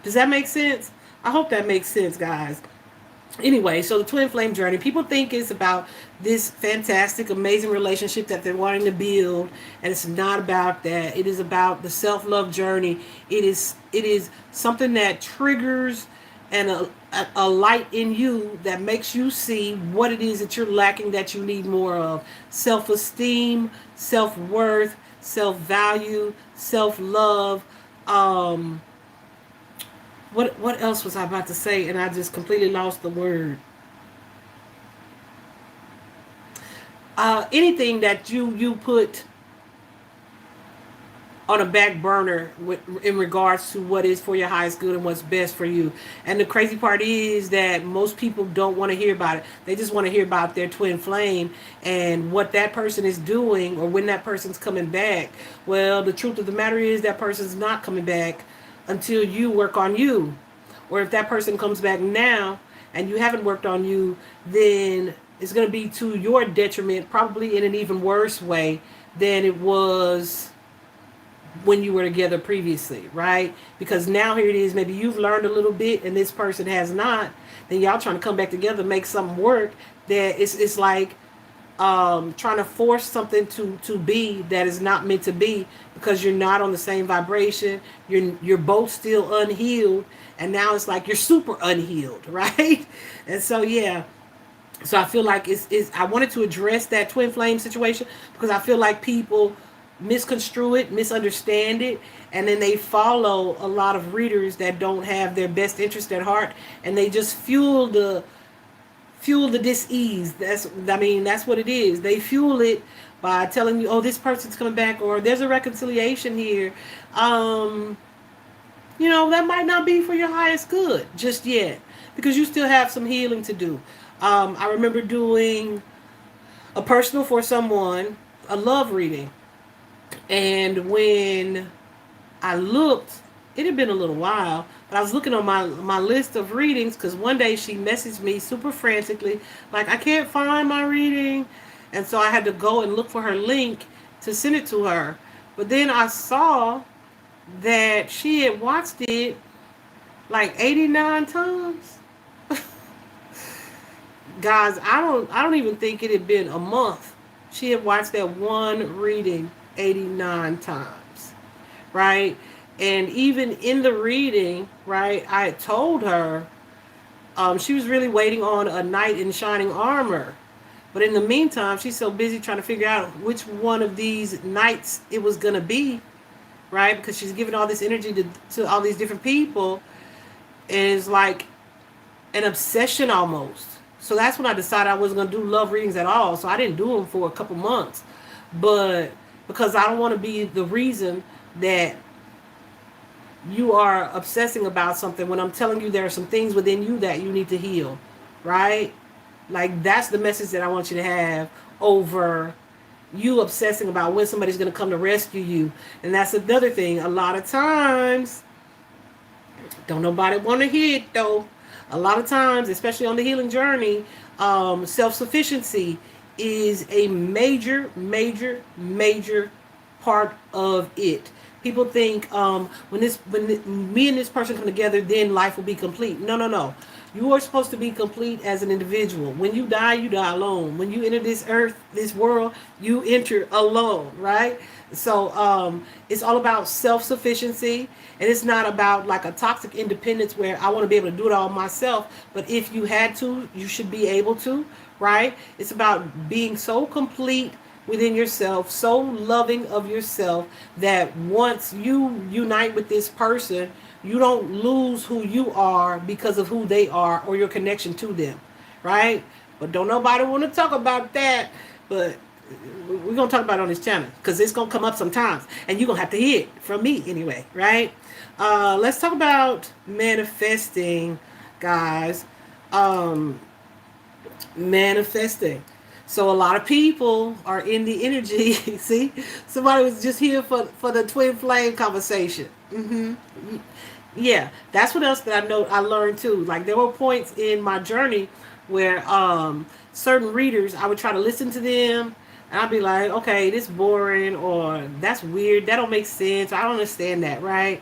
Does that make sense? I hope that makes sense, guys. Anyway, so the twin flame journey, people think it's about this fantastic, amazing relationship that they're wanting to build, and it's not about that. It is about the self-love journey. It is something that triggers a light in you that makes you see what it is that you're lacking, that you need more of: self-esteem, self-worth, self-value, self-love. um what else was I about to say, and I just completely lost the word. anything that you put on a back burner in regards to what is for your highest good and what's best for you. And the crazy part is that most people don't want to hear about it. They just want to hear about their twin flame and what that person is doing or when that person's coming back. Well, the truth of the matter is that person's not coming back until you work on you. Or if that person comes back now and you haven't worked on you, then it's going to be to your detriment, probably in an even worse way than it was when you were together previously, right? Because now here it is, maybe you've learned a little bit and this person has not. Then y'all trying to come back together, make something work. That it's like trying to force something to be that is not meant to be because you're not on the same vibration. You're both still unhealed, and now it's like you're super unhealed, right? And so yeah. So I feel like I wanted to address that twin flame situation because I feel like people misconstrue it, misunderstand it, and then they follow a lot of readers that don't have their best interest at heart, and they just fuel the dis-ease. That's what it is. They fuel it by telling you, oh, this person's coming back, or there's a reconciliation here. That might not be for your highest good just yet because you still have some healing to do. I remember doing a personal for someone, a love reading. And when I looked, it had been a little while, but I was looking on my list of readings because one day she messaged me super frantically, like, I can't find my reading. And so I had to go and look for her link to send it to her. But then I saw that she had watched it like 89 times. Guys, I don't even think it had been a month. She had watched that one reading 89 times, right? And even in the reading, right, I had told her she was really waiting on a knight in shining armor. But in the meantime, she's so busy trying to figure out which one of these knights it was going to be, right? Because she's giving all this energy to all these different people. And it's like an obsession almost. So that's when I decided I wasn't going to do love readings at all. So I didn't do them for a couple months. But because I don't want to be the reason that you are obsessing about something when I'm telling you there are some things within you that you need to heal, right? Like, that's the message that I want you to have over you obsessing about when somebody's going to come to rescue you. And that's another thing. A lot of times, don't nobody want to hear it though. A lot of times, especially on the healing journey, self-sufficiency is a major, major, major part of it. People think when me and this person come together, then life will be complete. No. You are supposed to be complete as an individual. When you die alone. When you enter this earth, this world, you enter alone, right? So it's all about self-sufficiency, and it's not about like a toxic independence where I want to be able to do it all myself. But if you had to, you should be able to, right? It's about being so complete within yourself, so loving of yourself that once you unite with this person, you don't lose who you are because of who they are or your connection to them, right? But don't nobody want to talk about that. But we're going to talk about it on this channel because it's going to come up sometimes. And you're going to have to hear it from me anyway, right? Let's talk about manifesting, guys. Manifesting. So a lot of people are in the energy. See, somebody was just here for the twin flame conversation. Yeah, that's what else that I learned too. Like, there were points in my journey where certain readers, I would try to listen to them and I'd be like, okay, this is boring, or that's weird, that don't make sense, I don't understand that, right?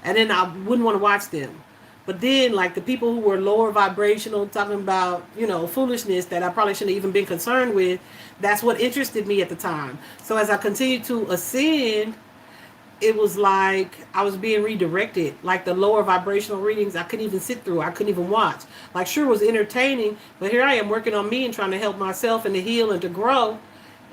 And then I wouldn't want to watch them. But then, like, the people who were lower vibrational, talking about, foolishness that I probably shouldn't have even been concerned with, that's what interested me at the time. So as I continued to ascend, it was like I was being redirected. Like, the lower vibrational readings, I couldn't even sit through. I couldn't even watch. Like, sure, it was entertaining, but here I am working on me and trying to help myself and to heal and to grow.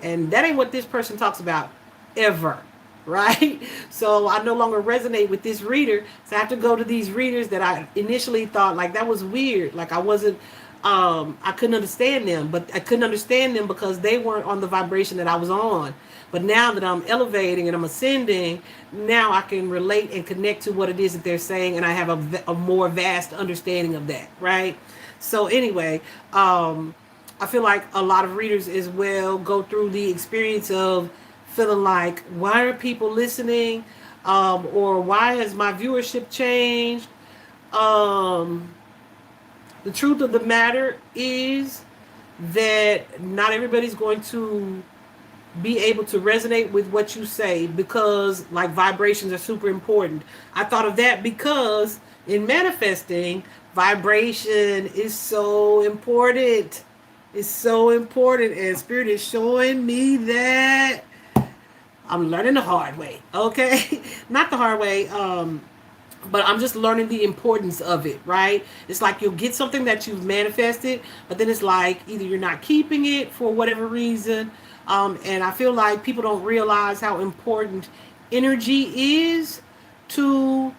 And that ain't what this person talks about ever. Right? So I no longer resonate with this reader. So I have to go to these readers that I initially thought like that was weird. Like, I wasn't I couldn't understand them, but I couldn't understand them because they weren't on the vibration that I was on. But now that I'm elevating and I'm ascending, now I can relate and connect to what it is that they're saying, and I have a more vast understanding of that, right? So anyway, I feel like a lot of readers as well go through the experience of feeling like, why are people listening? Or why has my viewership changed? Um, the truth of the matter is that not everybody's going to be able to resonate with what you say, because like vibrations are super important. I thought of that because in manifesting, vibration is so important. It's so important, and Spirit is showing me that I'm learning the hard way. Okay, not the hard way. But I'm just learning the importance of it, right? It's like you'll get something that you've manifested, but then it's like either you're not keeping it for whatever reason. And I feel like people don't realize how important energy is to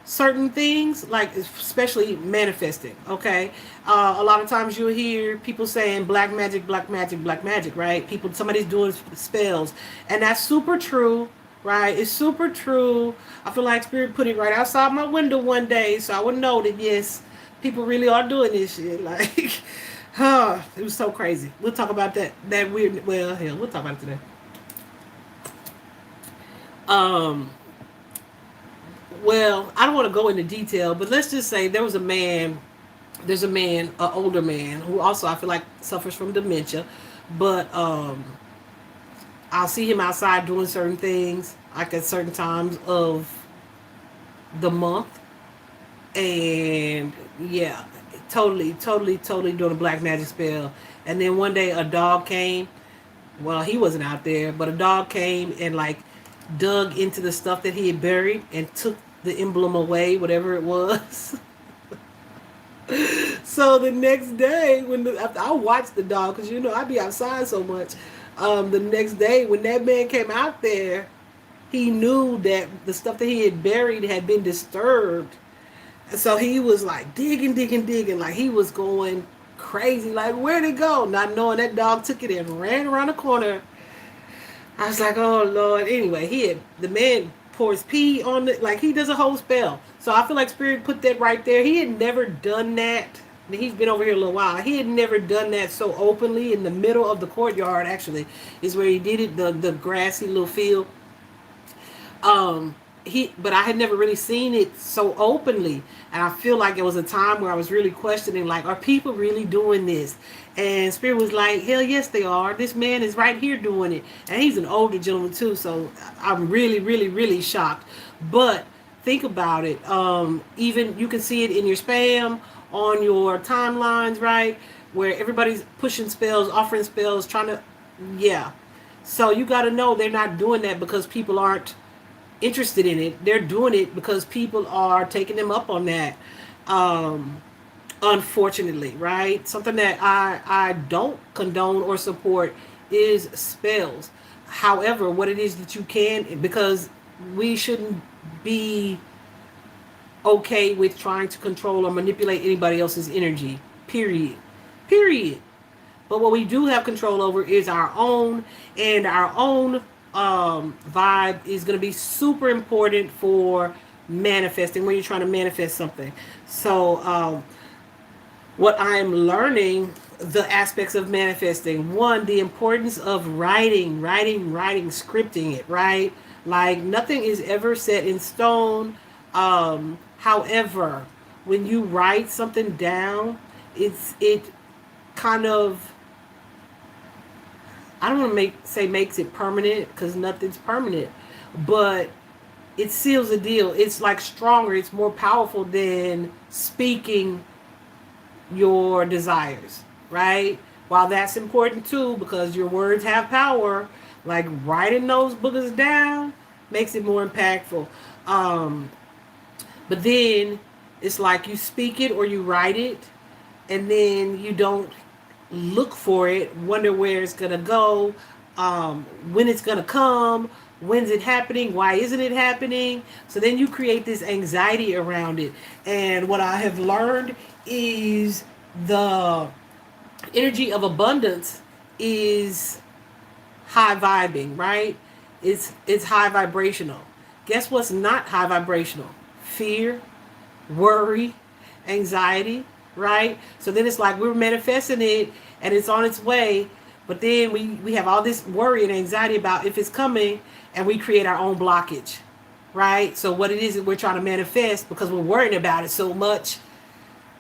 certain things, like especially manifesting. Okay, a lot of times you'll hear people saying black magic, black magic, black magic, right? People, somebody's doing spells, and that's super true, right? It's super true. I feel like Spirit put it right outside my window one day, so I would know that yes, people really are doing this shit. Like, huh? It was so crazy. We'll talk about that. That weird. Well, hell, we'll talk about it today. Um. Well, I don't want to go into detail, but let's just say there was a man. There's a man, an older man, who also I feel like suffers from dementia, but I'll see him outside doing certain things, like at certain times of the month, and yeah, totally doing a black magic spell. And then one day a dog came. Well, he wasn't out there, but a dog came and like dug into the stuff that he had buried and took the emblem away, whatever it was. So the next day, after I watched the dog, because you know I be outside so much. The next day, when that man came out there, he knew that the stuff that he had buried had been disturbed. And so he was like digging, like he was going crazy, like where'd it go? Not knowing that dog took it and ran around the corner. I was like, oh Lord. Anyway, the man pours pee on it, like he does a whole spell. So I feel like Spirit put that right there. He had never done that. He's been over here a little while. He had never done that so openly in the middle of the courtyard. Actually, is where he did it. The grassy little field. But I had never really seen it so openly, and I feel like it was a time where I was really questioning, like, are people really doing this? And Spirit was like, hell yes they are. This man is right here doing it, and he's an older gentleman too, so I'm really shocked. But think about it. Even you can see it in your spam, on your timelines, right, where everybody's pushing spells, offering spells, trying to, yeah. So you got to know they're not doing that because people aren't interested in it. They're doing it because people are taking them up on that. Unfortunately, right? Something that I don't condone or support is spells. However, what it is that you can, because we shouldn't be okay with trying to control or manipulate anybody else's energy. Period. But what we do have control over is our own, and our own vibe is going to be super important for manifesting when you're trying to manifest something. So what I'm learning, the aspects of manifesting: one, the importance of writing, scripting it, right? Like nothing is ever set in stone. However, when you write something down, it kind of, I don't want to say makes it permanent, because nothing's permanent, but it seals the deal. It's like stronger. It's more powerful than speaking your desires, right? While that's important too, because your words have power, like writing those boogers down makes it more impactful. But then it's like you speak it or you write it, and then you don't look for it, wonder where it's gonna go, when it's gonna come, when's it happening, why isn't it happening? So then you create this anxiety around it. And what I have learned is The energy of abundance is high vibing, right? It's high vibrational. Guess what's not high vibrational? Fear, worry, anxiety, right? So then it's like we're manifesting it and it's on its way, but then we have all this worry and anxiety about if it's coming, and we create our own blockage, right? So what it is that we're trying to manifest, because we're worrying about it so much,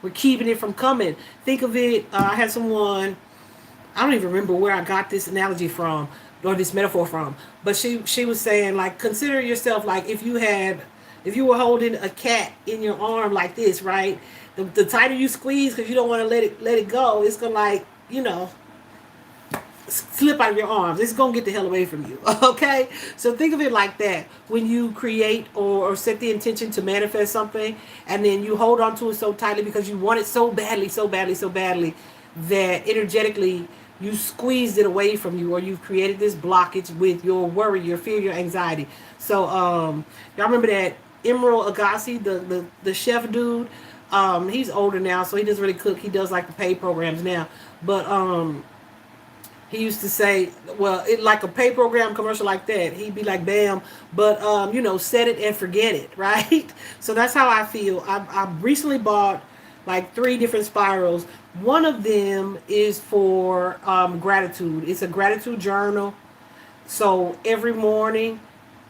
we're keeping it from coming. Think of it, I had someone, I don't even remember where I got this analogy from or this metaphor from, but she was saying, like, consider yourself like if you were holding a cat in your arm like this, right? The tighter you squeeze because you don't want to let it go, it's gonna, like, slip out of your arms. It's gonna get the hell away from you. Okay, so think of it like that. When you create or set the intention to manifest something, and then you hold on to it so tightly because you want it so badly, so badly, so badly, that energetically you squeezed it away from you, or you've created this blockage with your worry, your fear, your anxiety. So y'all remember that Emerald Agassi, the chef dude? He's older now, so he doesn't really cook. He does like the paid programs now, but he used to say, well, it like a pay program commercial like that. He'd be like, bam, but set it and forget it, right? So that's how I feel. I recently bought like 3 different spirals. One of them is for gratitude. It's a gratitude journal. So every morning,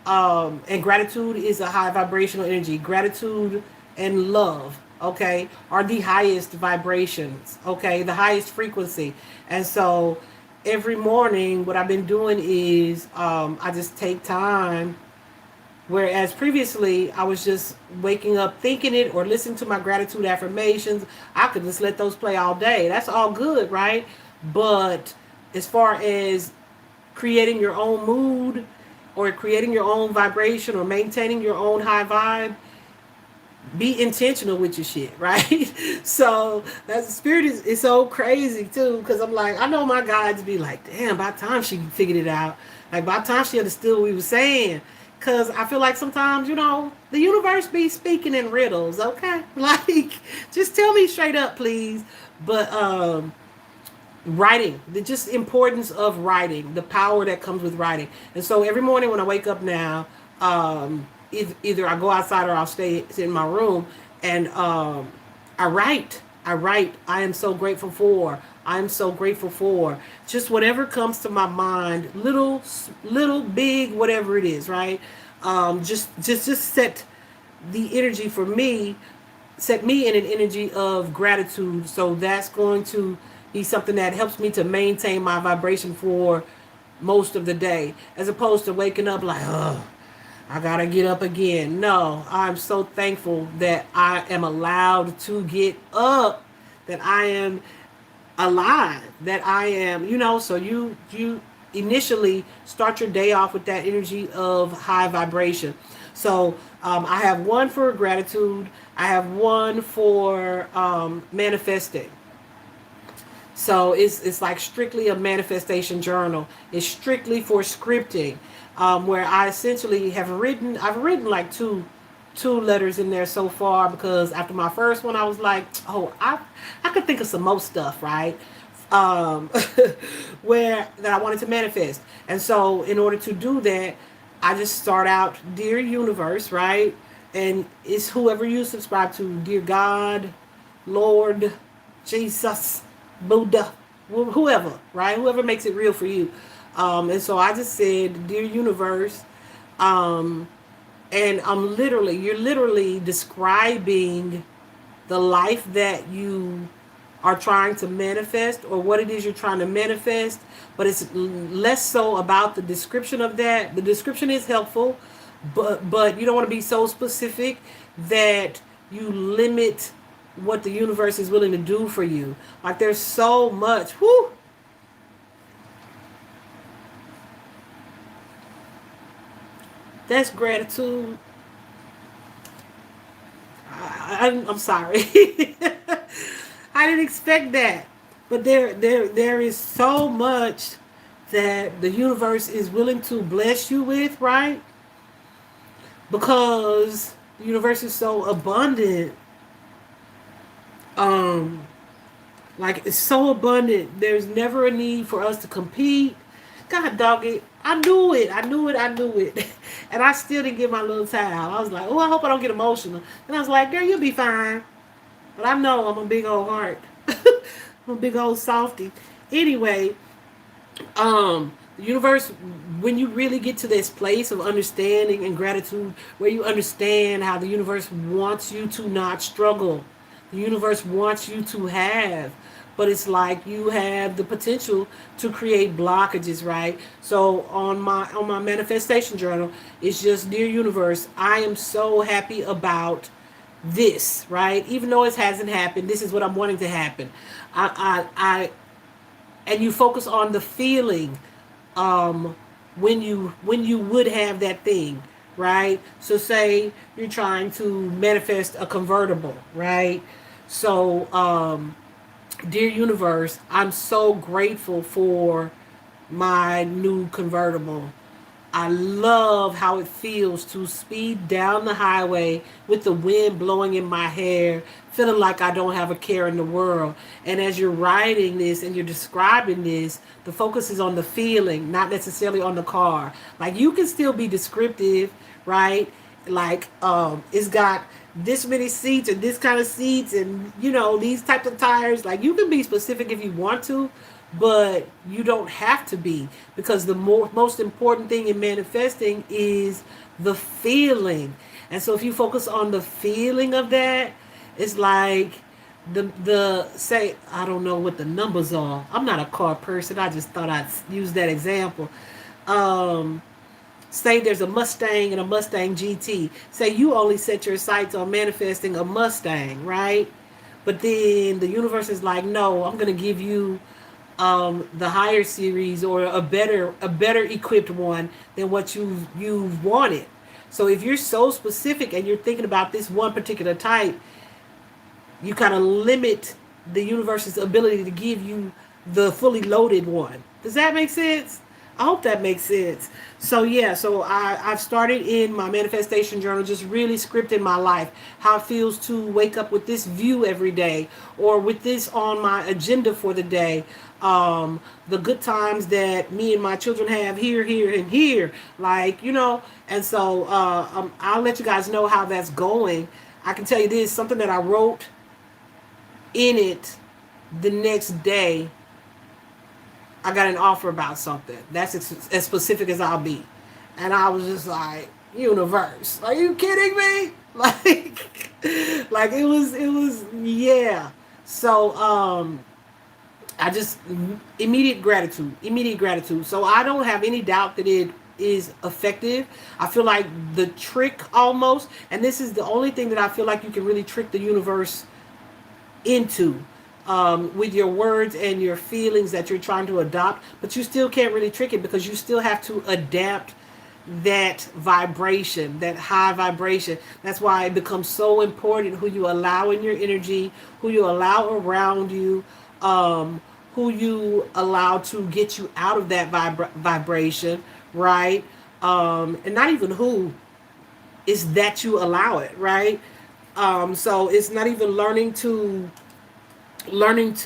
and gratitude is a high vibrational energy. Gratitude and love, okay, are the highest vibrations, okay, the highest frequency. And so every morning, what I've been doing is I just take time. Whereas previously, I was just waking up thinking it or listening to my gratitude affirmations. I could just let those play all day. That's all good, right? But as far as creating your own mood or creating your own vibration or maintaining your own high vibe, be intentional with your shit, right? So that spirit is so crazy too, because I'm like, I know my guides be like, damn, by the time she figured it out, like by the time she understood what we were saying, because I feel like sometimes, the universe be speaking in riddles, okay? Like, just tell me straight up, please. But writing, the just importance of writing, the power that comes with writing. And so every morning when I wake up now, either I go outside or I'll sit in my room, and I write. I am so grateful for. I am so grateful for just whatever comes to my mind, little, big, whatever it is, right? Just set the energy for me, set me in an energy of gratitude. So that's going to be something that helps me to maintain my vibration for most of the day, as opposed to waking up like, oh, I gotta get up again. No, I'm so thankful that I am allowed to get up, that I am alive, that I am, so you initially start your day off with that energy of high vibration. So I have one for gratitude. I have one for manifesting. So it's like strictly a manifestation journal. It's strictly for scripting, where I essentially I've written like two letters in there so far, because after my first one I was like, oh, I could think of some more stuff, right? Um, where that I wanted to manifest. And so in order to do that, I just start out, dear universe, right? And it's whoever you subscribe to, dear God, Lord, Jesus, Buddha, whoever, right? Whoever makes it real for you. And so I just said, dear universe, and you're literally describing the life that you are trying to manifest, or what it is you're trying to manifest. But it's less so about the description of that. The description is helpful, but you don't want to be so specific that you limit what the universe is willing to do for you. Like, there's so much. Whoo! That's gratitude. I'm sorry. I didn't expect that. But there is so much that the universe is willing to bless you with, right? Because the universe is so abundant. Um, Like, it's so abundant. There's never a need for us to compete. God dog it. I knew it. I knew it. I knew it. And I still didn't get my little towel. I was like, oh, I hope I don't get emotional. And I was like, girl, you'll be fine. But I know I'm a big old heart. I'm a big old softy. Anyway, the universe, when you really get to this place of understanding and gratitude, where you understand how the universe wants you to not struggle, the universe wants you to have, but it's like you have the potential to create blockages, right? So on my manifestation journal, it's just, dear universe, I am so happy about this, right? Even though it hasn't happened, this is what I'm wanting to happen. I and you focus on the feeling, um, when you would have that thing, right? So say you're trying to manifest a convertible, right? So, dear universe, I'm so grateful for my new convertible. I love how it feels to speed down the highway with the wind blowing in my hair, feeling like I don't have a care in the world. And as you're writing this and you're describing this, the focus is on the feeling, not necessarily on the car. Like, you can still be descriptive, right? Like, it's got this many seats and this kind of seats and, these types of tires. Like, you can be specific if you want to, but you don't have to be, because the most important thing in manifesting is the feeling. And so if you focus on the feeling of that, it's like the say, I don't know what the numbers are. I'm not a car person. I just thought I'd use that example. um Say there's a Mustang and a Mustang GT. Say you only set your sights on manifesting a Mustang, right? But then the universe is like, no, I'm going to give you the higher series, or a better equipped one than what you've wanted. So if you're so specific and you're thinking about this one particular type, you kind of limit the universe's ability to give you the fully loaded one. Does that make sense? I hope that makes sense. So yeah, so I've started in my manifestation journal, just really scripting my life, how it feels to wake up with this view every day, or with this on my agenda for the day. The good times that me and my children have here, here, and here, like, And so I'll let you guys know how that's going. I can tell you this, something that I wrote in it the next day. I got an offer about something. That's as specific as I'll be. And I was just like, universe, are you kidding me? Like it was, yeah. So, I just, immediate gratitude. So I don't have any doubt that it is effective. I feel like the trick almost, and this is the only thing that I feel like you can really trick the universe into, with your words and your feelings that you're trying to adopt, but you still can't really trick it, because you still have to adapt that vibration, that high vibration. That's why it becomes so important who you allow in your energy, who you allow around you, um, who you allow to get you out of that vibration, right? And not even who, is that you allow it, right? So it's not even learning to it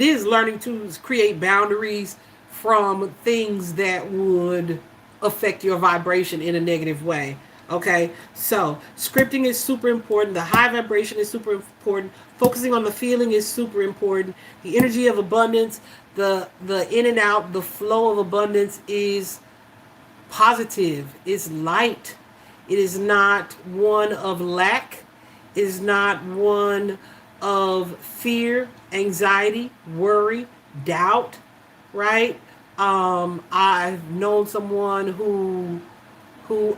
is learning to create boundaries from things that would affect your vibration in a negative way. Okay, so scripting is super important. The high vibration is super important. Focusing on the feeling is super important. The energy of abundance, the in and out, the flow of abundance is positive. It's light. It is not one of lack. It is not one of fear, anxiety, worry, doubt, right? I've known someone who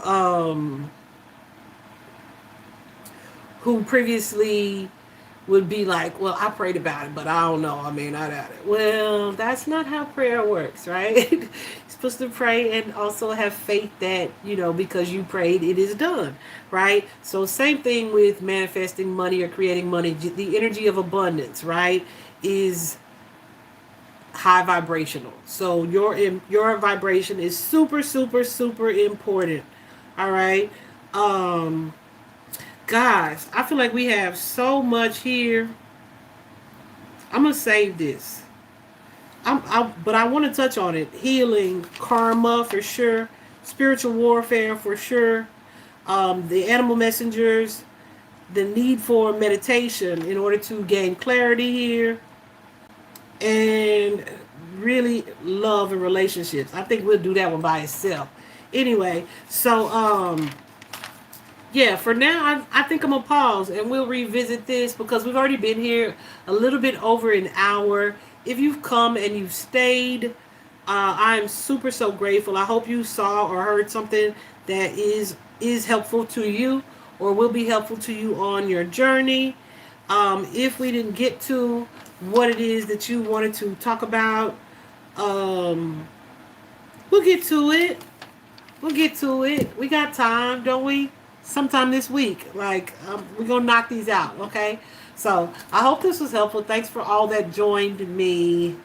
um who previously would be like, well, I prayed about it, but I don't know. I mean, I doubt it. Well, that's not how prayer works, right? You're supposed to pray and also have faith that, because you prayed, it is done, right? So same thing with manifesting money or creating money. The energy of abundance, right, is high vibrational. So your vibration is super, super, super important. All right. Guys, I feel like we have so much here. I'm gonna save this. But I want to touch on it. Healing, karma for sure, spiritual warfare for sure, the animal messengers, the need for meditation in order to gain clarity here, and really love and relationships. I think we'll do that one by itself. Anyway, so yeah, for now, I think I'm going to pause and we'll revisit this because we've already been here a little bit over an hour. If you've come and you've stayed, I'm super so grateful. I hope you saw or heard something that is helpful to you or will be helpful to you on your journey. If we didn't get to what it is that you wanted to talk about, we'll get to it. We'll get to it. We got time, don't we? Sometime this week. Like, we're going to knock these out, okay? So, I hope this was helpful. Thanks for all that joined me.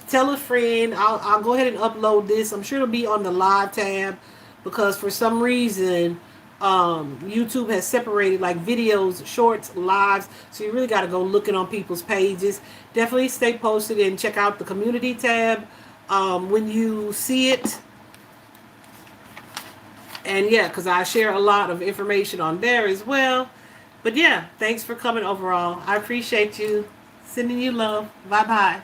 Tell a friend. I'll go ahead and upload this. I'm sure it'll be on the live tab because for some reason, YouTube has separated like videos, shorts, lives. So, you really got to go looking on people's pages. Definitely stay posted and check out the community tab when you see it. And yeah, because I share a lot of information on there as well. But yeah, thanks for coming overall. I appreciate you. Sending you love. Bye-bye.